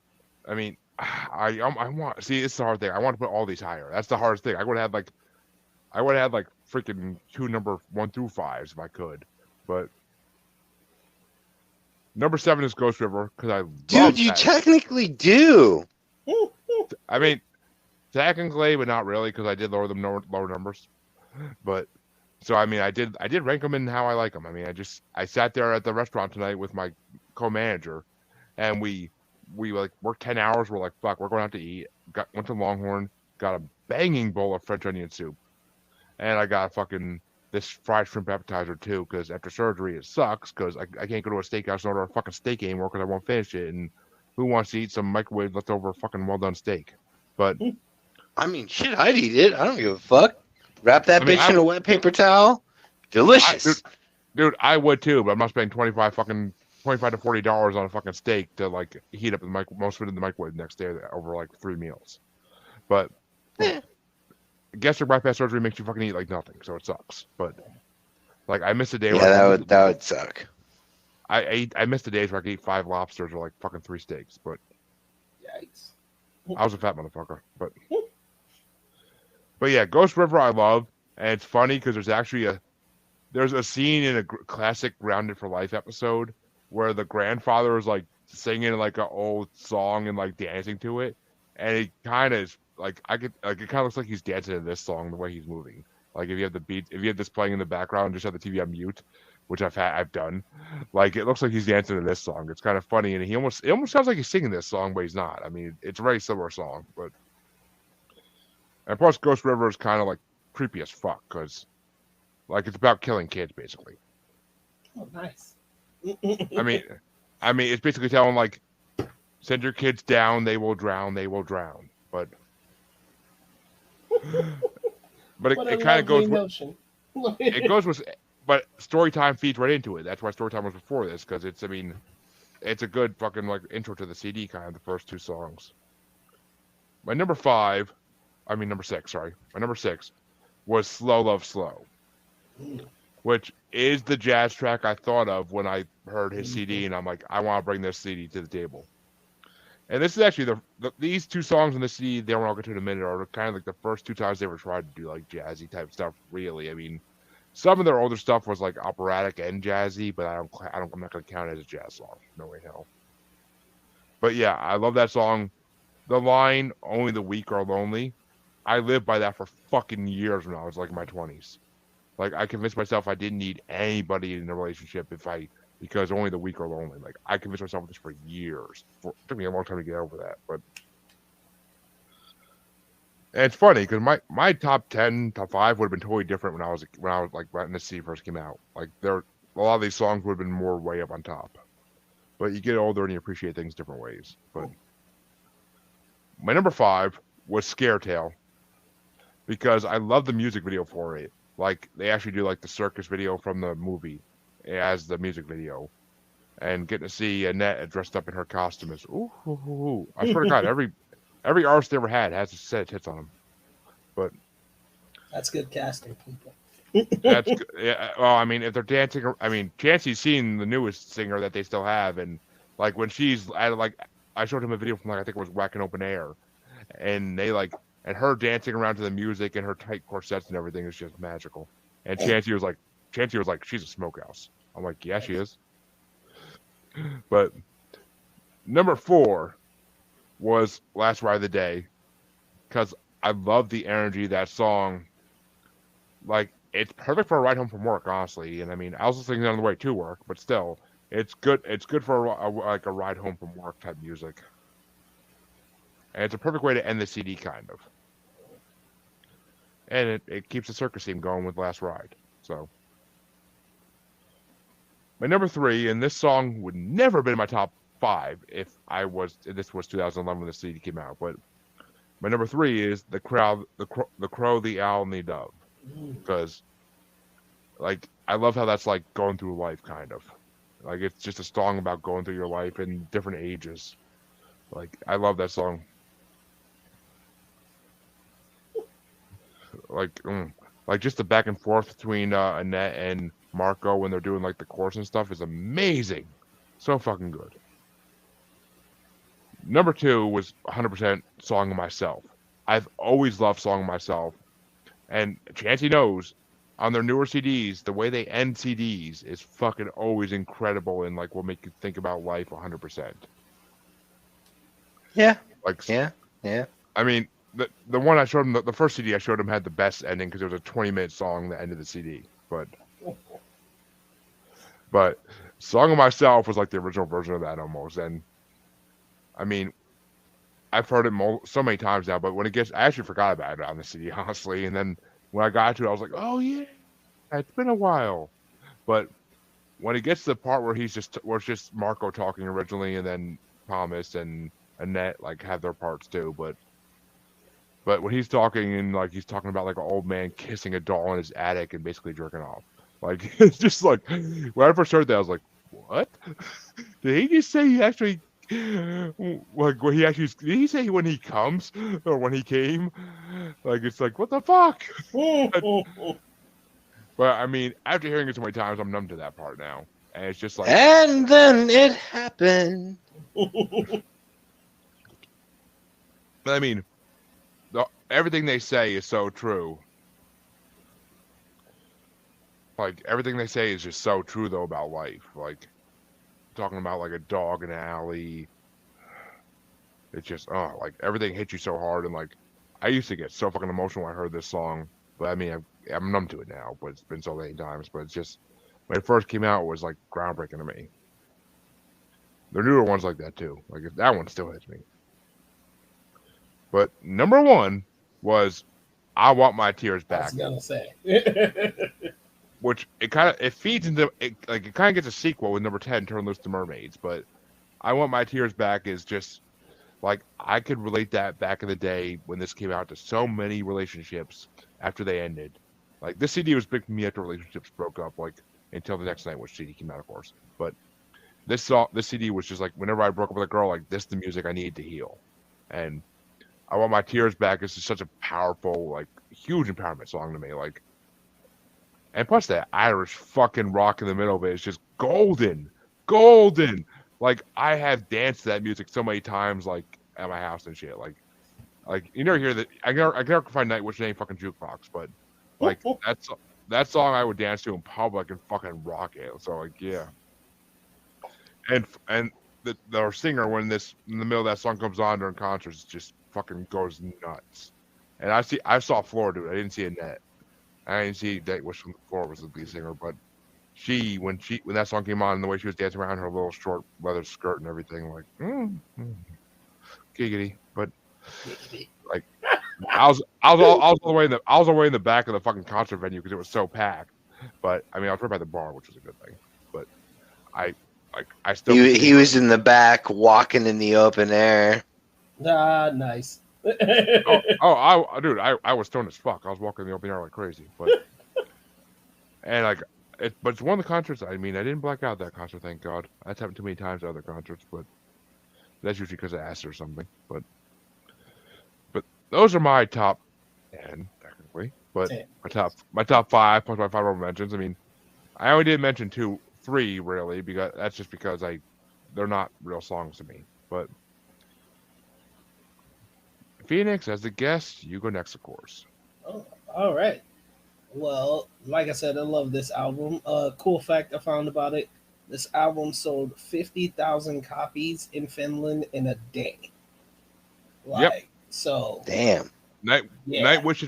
Speaker 2: I mean, I want see it's the hard thing. I want to put all these higher. That's the hardest thing. I would have had like freaking 2 number 1 through 5s if I could, but number 7 is Ghost River because I love
Speaker 3: Dude, you
Speaker 2: that.
Speaker 3: technically do.
Speaker 2: I mean, technically, but not really because I did lower them lower numbers. But so I mean, I did rank them in how I like them. I mean, I sat there at the restaurant tonight with my co-manager, and we like worked 10 hours. We're like, fuck, we're going out to eat. Went to Longhorn, got a banging bowl of French onion soup, and I got fucking this fried shrimp appetizer too. Because after surgery, it sucks because I can't go to a steakhouse and order a fucking steak anymore because I won't finish it. And who wants to eat some microwave leftover fucking well done steak? But
Speaker 3: I mean, shit, I'd eat it. I don't give a fuck. Wrap that
Speaker 2: I mean,
Speaker 3: bitch in a wet paper towel. Delicious.
Speaker 2: Dude, I would too, but I'm not spending $25 to $40 on a fucking steak to like heat up most of it in the microwave the next day over like 3 meals. But gastric bypass surgery makes you fucking eat like nothing, so it sucks. But like I missed a day.
Speaker 3: Yeah, that would suck.
Speaker 2: I missed the days where I could eat 5 lobsters or like fucking 3 steaks, but
Speaker 4: Yikes.
Speaker 2: I was a fat motherfucker. But yeah, Ghost River I love, and it's funny because there's a scene in a classic Grounded for Life episode where the grandfather is like singing like an old song and like dancing to it, and it kind of is like it kind of looks like he's dancing to this song the way he's moving. Like if you have the beat, if you have this playing in the background, just have the TV on mute, which I've done. Like it looks like he's dancing to this song. It's kind of funny, and it almost sounds like he's singing this song, but he's not. I mean, it's a very similar song, but and plus Ghost River is kind of like creepy as fuck because like it's about killing kids basically.
Speaker 4: Oh, nice.
Speaker 2: I mean, it's basically telling like send your kids down, they will drown, they will drown. But it kind of goes. It goes with, but Storytime feeds right into it. That's why Storytime was before this, because it's a good fucking like intro to the CD kind of the first two songs. My number six, sorry. My number 6 was Slow Love Slow, which is the jazz track I thought of when I heard his CD, and I'm like, I want to bring this CD to the table. And this is actually these two songs on the CD, they won't all get to in a minute, are kind of like the first 2 times they ever tried to do like jazzy type stuff. Really, I mean, some of their older stuff was like operatic and jazzy, but I'm not gonna count it as a jazz song. No way, hell. But yeah, I love that song. The line "Only the weak are lonely," I lived by that for fucking years when I was like in my 20s. Like I convinced myself I didn't need anybody in a relationship because only the weak are lonely. Like I convinced myself of this for years. It took me a long time to get over that, but and it's funny because my top 10, top 5 would have been totally different when I was like when the CD first came out. Like a lot of these songs would have been more way up on top. But you get older and you appreciate things different ways. But my number 5 was Scare Tale because I love the music video for it. Like they actually do like the circus video from the movie as the music video, and getting to see Annette dressed up in her costume is ooh. I swear to God, every artist they ever had has a set of tits on them. But
Speaker 4: that's good casting, people.
Speaker 2: That's yeah. Well, I mean, if they're dancing, I mean, Chancy's seen the newest singer that they still have, and like when she's at like, I showed him a video from like I think it was Whacking Open Air, and they like and her dancing around to the music and her tight corsets and everything is just magical. And Chancy was like, she's a smokehouse. I'm like, yeah, she is. But number 4 was Last Ride of the Day, because I love the energy of that song. Like, it's perfect for a ride home from work, honestly. And I mean, I was listening on the way to work, but still, it's good. It's good for like a ride home from work type music. And it's a perfect way to end the CD, kind of. And it keeps the circus theme going with Last Ride. So, my number 3, and this song would never have been in my top 5 if this was 2011 when the CD came out. But my number 3 is the Crow, the Owl, and the Dove. Because, like, I love how that's like going through life, kind of. Like, it's just a song about going through your life in different ages. Like, I love that song. Like just the back and forth between Annette and Marco when they're doing like the chorus and stuff is amazing. So fucking good. Number 2 was 100% Song of Myself. I've always loved Song of Myself. And Chancy knows, on their newer CDs, the way they end CDs is fucking always incredible and like will make you think about life 100%.
Speaker 3: Yeah.
Speaker 2: Like
Speaker 3: Yeah.
Speaker 2: I mean, the one I showed him, the first CD I showed him had the best ending because it was a 20-minute song that ended the CD. But Song of Myself was like the original version of that almost. And I mean, I've heard it so many times now, but when it gets, I actually forgot about it on the CD, honestly. And then when I got to it, I was like, oh yeah, it's been a while. But when it gets to the part where it's just Marco talking originally, and then Thomas and Annette like have their parts too. But when he's talking and like he's talking about like an old man kissing a doll in his attic and basically jerking off, like it's just like when I first heard that, I was like, what? Did he just say he actually? Like when he actually did he say when he comes or when he came? Like it's like what the fuck? But I mean, after hearing it so many times, I'm numb to that part now, and it's just like.
Speaker 3: And then it happened.
Speaker 2: I mean, everything they say is so true. Like everything they say is just so true though about life. Like. Talking about like a dog in an alley. It's just like everything hits you so hard, and like I used to get so fucking emotional when I heard this song, but I mean I'm numb to it now. But it's been so many times. But it's just when it first came out was like groundbreaking to me. There are newer ones like that too. Like that one still hits me. But number one was "I Want My Tears
Speaker 4: I was
Speaker 2: Back,"
Speaker 4: gonna say.
Speaker 2: which it feeds into it. Like it kind of gets a sequel with number 10, "Turn Loose the Mermaids." But "I Want My Tears Back" is just like I could relate that back in the day when this came out to so many relationships after they ended. Like this CD was big for me after relationships broke up. Like until the next night, which CD came out, of course. But this CD was just like whenever I broke up with a girl, like this is the music I needed to heal. And "I Want My Tears Back" is just such a powerful, like huge empowerment song to me. Like, and plus that Irish fucking rock in the middle of it is just golden, golden. Like I have danced to that music so many times, like at my house and shit. Like you never hear that. I never find Nightwish in any fucking jukebox, but like that song I would dance to in public and fucking rock it. So like yeah, and the singer when this in the middle of that song comes on during concerts just fucking goes nuts. And I saw Floor do it. I didn't see Annette. I didn't see Nightwish from the Floor was the lead singer, but when that song came on and the way she was dancing around her little short leather skirt and everything, like giggity. But like I was all the way in the back of the fucking concert venue because it was so packed. But I mean I was right by the bar, which was a good thing. But I still
Speaker 3: He was in the back walking in the open air.
Speaker 4: Ah, nice.
Speaker 2: Dude, I was stoned as fuck. I was walking in the open air like crazy, but and like but it's one of the concerts. I mean, I didn't black out that concert, thank God. That's happened too many times at other concerts, but that's usually because of acid or something. But those are my top 10 technically. But my top 5 plus my 5 honorable mentions. I mean, I only did mention 3 really because that's just because they're not real songs to me. But Phoenix, as the guest, you go next, of course.
Speaker 4: Oh, all right. Well, like I said, I love this album. Cool fact I found about it: this album sold 50,000 copies in Finland in a day. Like so.
Speaker 3: Damn.
Speaker 2: Nightwish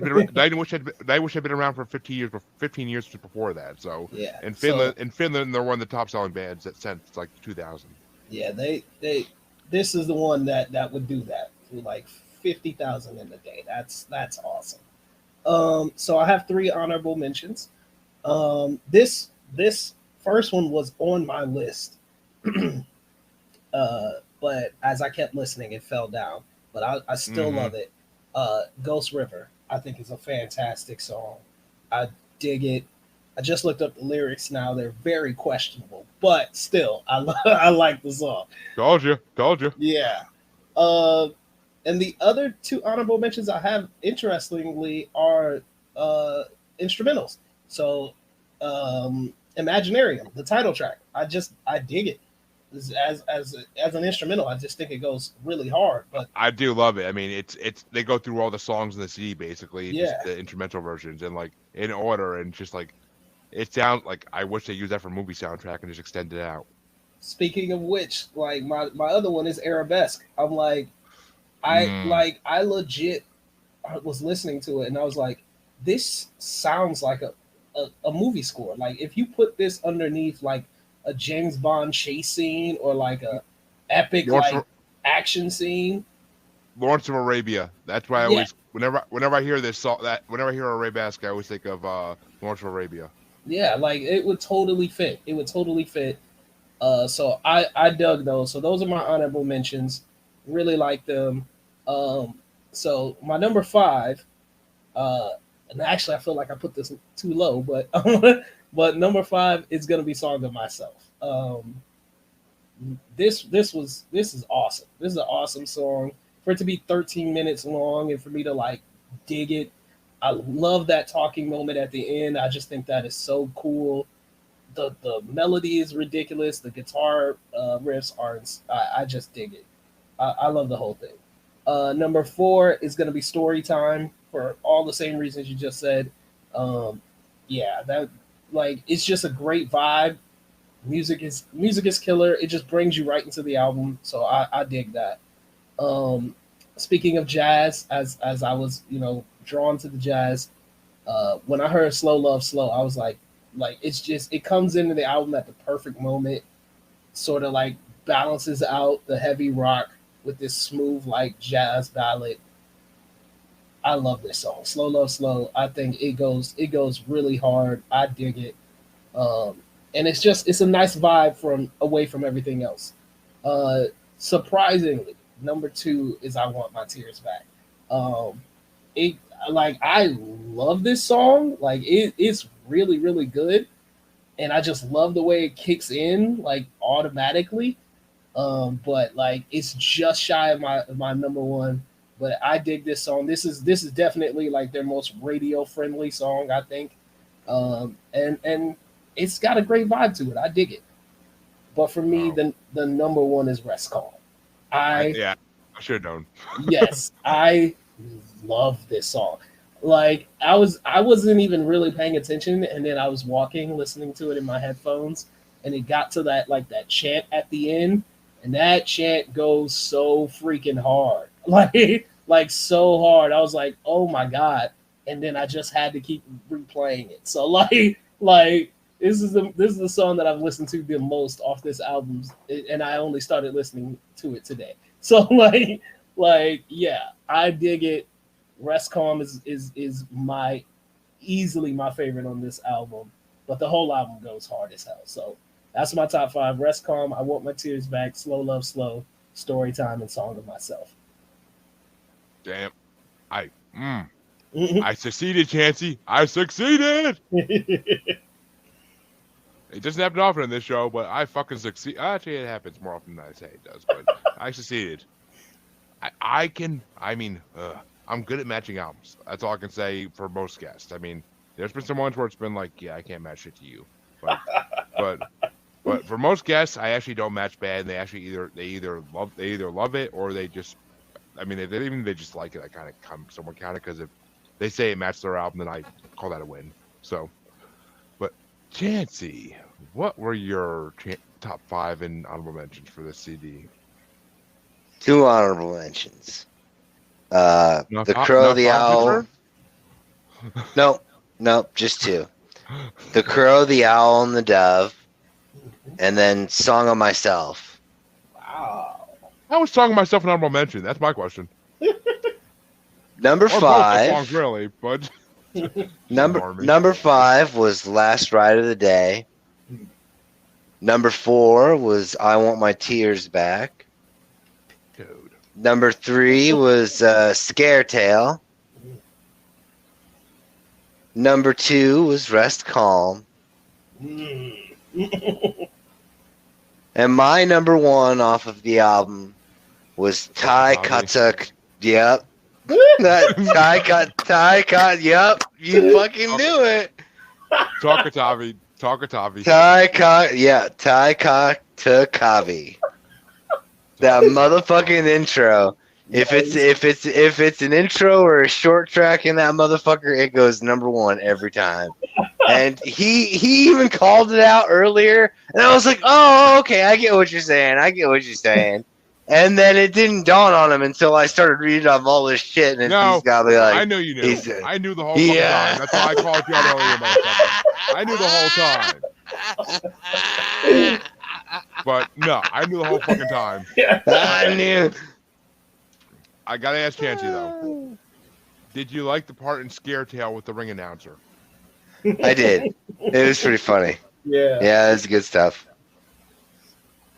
Speaker 2: had been around for 15 years before that. So
Speaker 4: yeah,
Speaker 2: in Finland, they're one of the top selling bands since like 2000.
Speaker 4: Yeah, this is the one that would do that to like 50,000 in a day. That's awesome. So I have 3 honorable mentions. This first one was on my list, but as I kept listening, it fell down. But I still love it. Ghost River, I think, is a fantastic song. I dig it. I just looked up the lyrics now. They're very questionable, but still, I like the song.
Speaker 2: Told you.
Speaker 4: Yeah. And the other 2 honorable mentions I have, interestingly, are instrumentals. So, Imaginaerum, the title track, I dig it. As an instrumental, I just think it goes really hard. But
Speaker 2: I do love it. I mean, it's they go through all the songs in the CD basically, just the instrumental versions and like in order, and just like it sounds like I wish they used that for a movie soundtrack and just extend it out.
Speaker 4: Speaking of which, like my other one is Arabesque. I'm like, I legit was listening to it and I was like, this sounds like a movie score. Like if you put this underneath like a James Bond chase scene or like a epic action scene.
Speaker 2: Lawrence of Arabia. That's why I always whenever I hear this song, whenever I hear Arabesque, I always think of Lawrence of Arabia.
Speaker 4: Yeah, like it would totally fit. So I dug those. So those are my honorable mentions. Really like them. So my number 5, and actually I feel like I put this too low, but but number 5 is gonna be Song of Myself. This is awesome. This is an awesome song. For it to be 13 minutes long and for me to like dig it. I love that talking moment at the end. I just think that is so cool. The melody is ridiculous. The guitar riffs are. I just dig it. I love the whole thing. Number 4 is going to be Story Time for all the same reasons you just said. That like it's just a great vibe. Music is killer. It just brings you right into the album. So I dig that. Speaking of jazz, as I was drawn to the jazz, when I heard Slow Love Slow, I was like, like it's just it comes into the album at the perfect moment, sort of like balances out the heavy rock with this smooth like jazz ballad. I love this song, Slow Love Slow. I think it goes really hard. I dig it, and it's a nice vibe from away from everything else. Surprisingly, number two is I Want My Tears Back. It like I love this song. Like it's really really good, and I just love the way it kicks in like automatically. But like it's just shy of my number one. But I dig this song. This is definitely like their most radio friendly song, I think. And it's got a great vibe to it. I dig it. But for me, the number one is Rest Calm.
Speaker 2: I should have known.
Speaker 4: Yes, I love this song. Like I wasn't even really paying attention, and then I was walking, listening to it in my headphones, and it got to that like that chant at the end, and that chant goes so freaking hard, like so hard. I was like, oh my god, and then I just had to keep replaying it. So like this is the song that I've listened to the most off this album, and I only started listening to it today. So like yeah, I dig it. Rest Calm is my easily my favorite on this album, but the whole album goes hard as hell. So that's my top five: Rest Calm, I Want My Tears Back, Slow Love Slow, Story Time, and Song of Myself.
Speaker 2: Damn, I succeeded, Chancy. I succeeded. It doesn't happen often in this show, but I fucking succeed. Actually, it happens more often than I say it does, but I succeeded. I'm good at matching albums. That's all I can say for most guests. I mean, there's been some ones where it's been like, yeah, I can't match it to you. But for most guests, I actually don't match bad. And they either love it or they just, I mean, they just like it. I kind of come somewhat count it because if they say it matched their album, then I call that a win. So, but Chancy, what were your top five and honorable mentions for this CD?
Speaker 3: 2 honorable mentions. The Crow, the Owl. Nope, just 2. The Crow, the Owl, and the Dove, and then Song of Myself.
Speaker 4: Wow.
Speaker 2: I was talking myself an honorable mention. That's my question.
Speaker 3: Number
Speaker 2: Or both
Speaker 3: 5.
Speaker 2: the songs, really, but
Speaker 3: Number 5 was Last Ride of the Day. Number 4 was I Want My Tears Back.
Speaker 2: dude.
Speaker 3: Number 3 was Scare Tale. Number 2 was Rest Calm. And my number 1 off of the album was Tai Katuk. Yep. Tai Kat. Yep. You fucking knew it.
Speaker 2: Talkatavi.
Speaker 3: Tai Katakavi. That motherfucking intro. If it's an intro or a short track in that motherfucker, it goes number 1 every time. And he even called it out earlier, and I was like, oh, okay, I get what you're saying. And then it didn't dawn on him until I started reading off all this shit, and he's got me like,
Speaker 2: I knew you knew. I knew the whole fucking time. That's why I called you out earlier, motherfucker. I knew the whole time. But no, I knew the whole fucking time.
Speaker 3: I knew.
Speaker 2: I gotta ask Chancy though. Did you like the part in Scare Tale with the ring announcer?
Speaker 3: I did. It was pretty funny.
Speaker 4: Yeah,
Speaker 3: it's good stuff.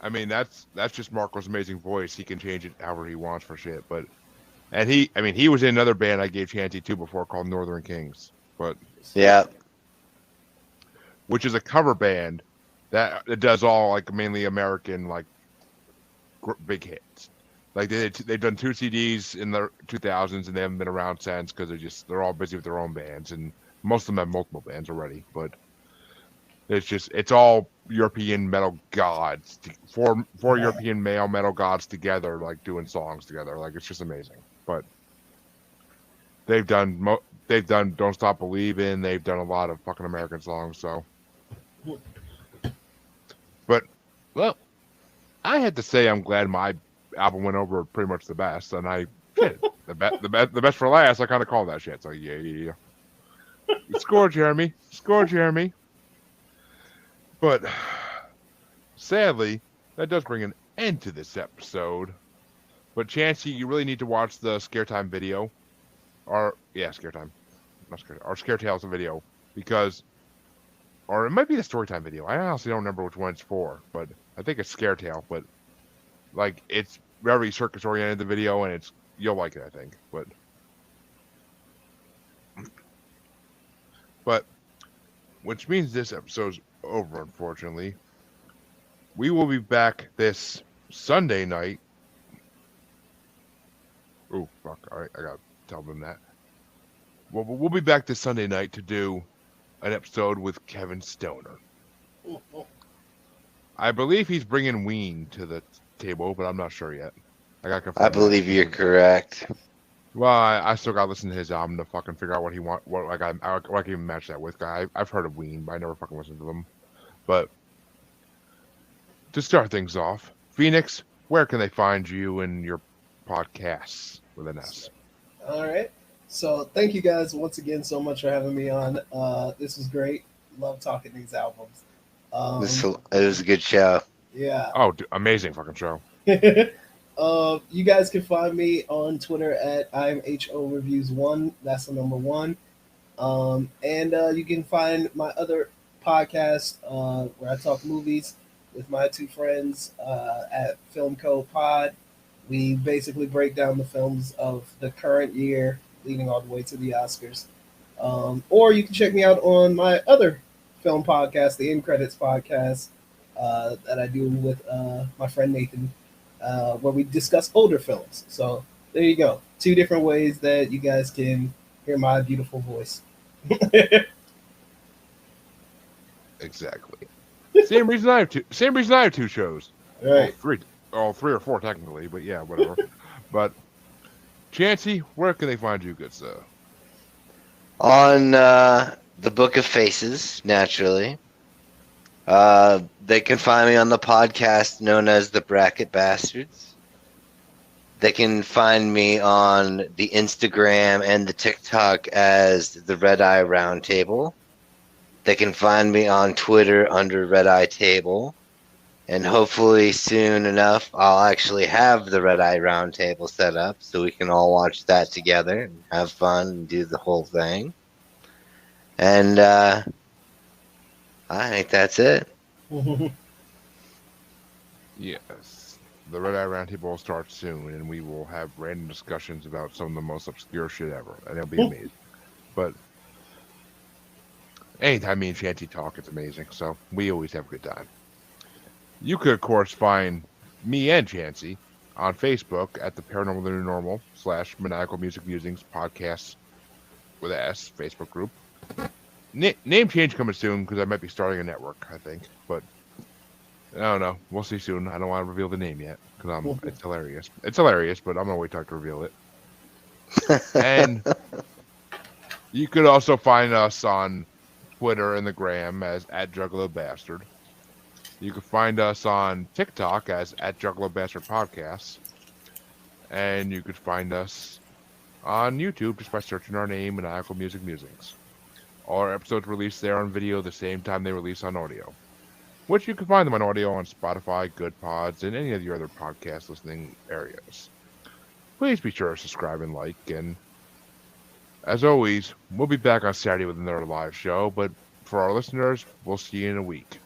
Speaker 2: I mean, that's just Marco's amazing voice. He can change it however he wants for shit. He was in another band I gave Chancy to before called Northern Kings,
Speaker 3: Yeah.
Speaker 2: which is a cover band that does all like mainly American like big hits. Like they've done 2 CDs in the 2000s and they haven't been around since because they're all busy with their own bands, and most of them have multiple bands already. But it's all European metal gods, four European male metal gods together, like doing songs together. Like it's just amazing. But they've done Don't Stop Believin'. They've done a lot of fucking American songs. So, but well, I had to say I'm glad my album went over pretty much the best, and the best for last. I kind of call that shit. So yeah. Score, Jeremy. But sadly, that does bring an end to this episode. But Chancy, you really need to watch the Scare Time video. Scare Time. Not Scare, our Scare Tales video. Or it might be the Storytime video. I honestly don't remember which one it's for, but I think it's Scare Tale. But like, it's very circus oriented, the video, and you'll like it, I think. But which means this episode's over, unfortunately. We will be back this Sunday night. Oh, fuck. All right, I gotta tell them that. We'll be back this Sunday night to do an episode with Kevin Stoner. I believe he's bringing Ween to the table, but I'm not sure yet.
Speaker 3: I believe you're correct.
Speaker 2: Well, I still gotta listen to his album to fucking figure out what he want. What I can even match that with. I've heard of Ween, but I never fucking listened to them. But to start things off, Phoenix, where can they find you and your podcasts with an S?
Speaker 4: All right. So thank you guys once again so much for having me on. This was great. Love talking these albums.
Speaker 3: It was a good show.
Speaker 4: Yeah.
Speaker 2: Oh, amazing fucking show.
Speaker 4: You guys can find me on Twitter at IamHOReviews1. That's the number 1. And you can find my other podcast where I talk movies with my 2 friends at Film Code Pod. We basically break down the films of the current year leading all the way to the Oscars. Or you can check me out on my other film podcast, the In Credits podcast, that I do with my friend Nathan, where we discuss older films. So there you go. 2 different ways that you guys can hear my beautiful voice.
Speaker 2: Exactly. Same reason I have 2 shows.
Speaker 4: Right.
Speaker 2: Well, 3 or 4 technically, but yeah, whatever. But Chancy, where can they find you, good sir?
Speaker 3: On the Book of Faces, naturally. They can find me on the podcast known as the Bracket Bastards. They can find me on the Instagram and the TikTok as the Red Eye Roundtable. They can find me on Twitter under Red Eye Table. And hopefully soon enough, I'll actually have the Red Eye Roundtable set up so we can all watch that together and have fun and do the whole thing. And I think that's it.
Speaker 2: Yes. The Red Eye Roundtable will start soon, and we will have random discussions about some of the most obscure shit ever, and it'll be amazing. But anytime me and Chancy talk, it's amazing, so we always have a good time. You could, of course, find me and Chancy on Facebook at the Paranormal the New Normal / Maniacal Music Musings podcast with an S Facebook group. Name change coming soon because I might be starting a network, I think. But I don't know. We'll see soon. I don't want to reveal the name yet because it's hilarious. It's hilarious, but I'm going to wait till I can reveal it. And you could also find us on Twitter and the Gram as @JuggaloBastard. You can find us on TikTok as @JuggaloBastardPodcasts. And you could find us on YouTube just by searching our name, Maniacal Music Musings. All our episodes released there on video the same time they release on audio. Which you can find them on audio on Spotify, Good Pods, and any of your other podcast listening areas. Please be sure to subscribe and like. And as always, we'll be back on Saturday with another live show. But for our listeners, we'll see you in a week.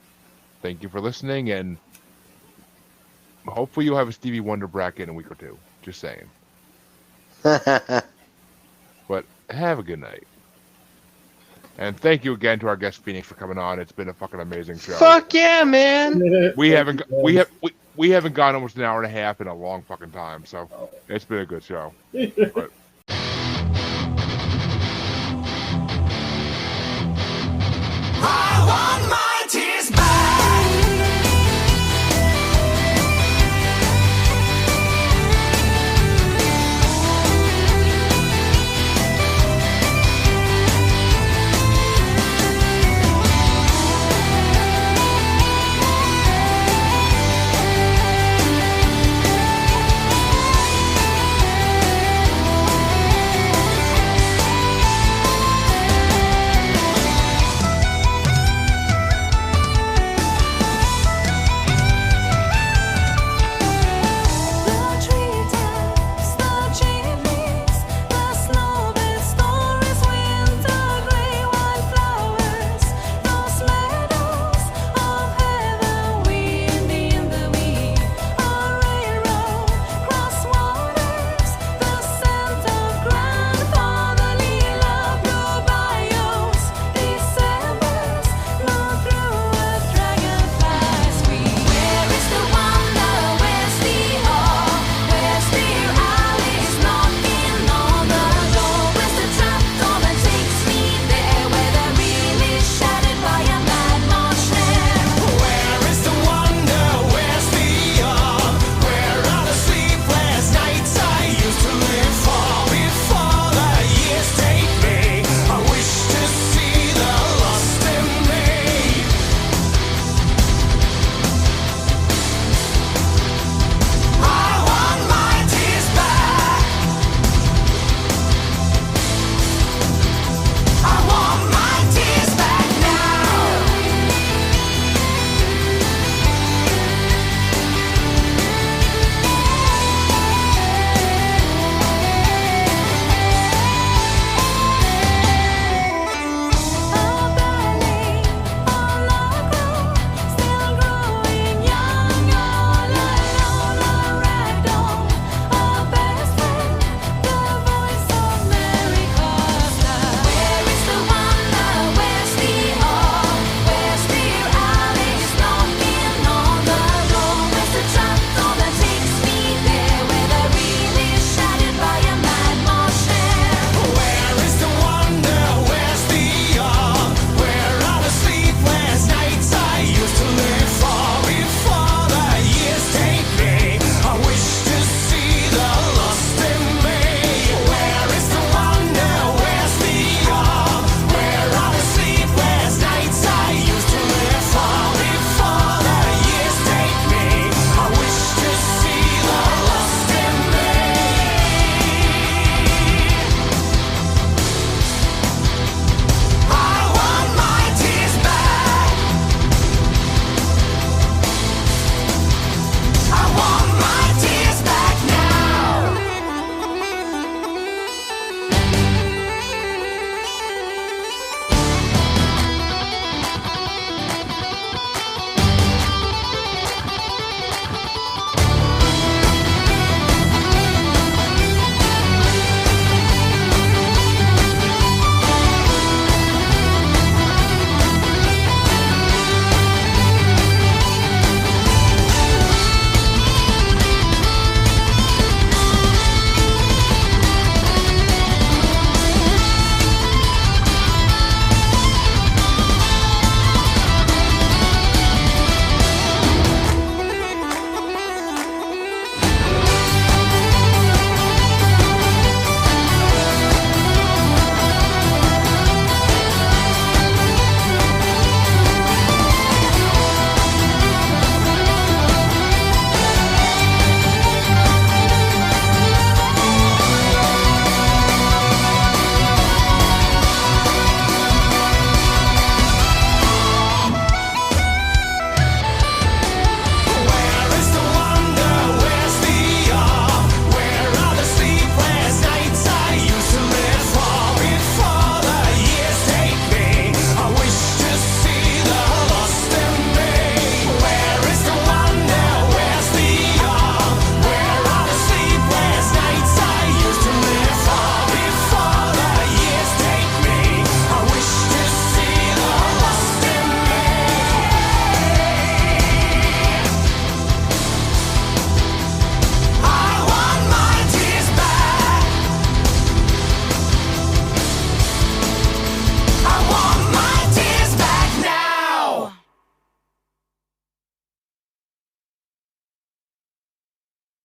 Speaker 2: Thank you for listening, and hopefully you'll have a Stevie Wonder bracket in a week or 2. Just saying. But have a good night. And thank you again to our guest Phoenix for coming on. It's been a fucking amazing show.
Speaker 3: Fuck yeah, man!
Speaker 2: We haven't gone almost an hour and a half in a long fucking time, so it's been a good show. But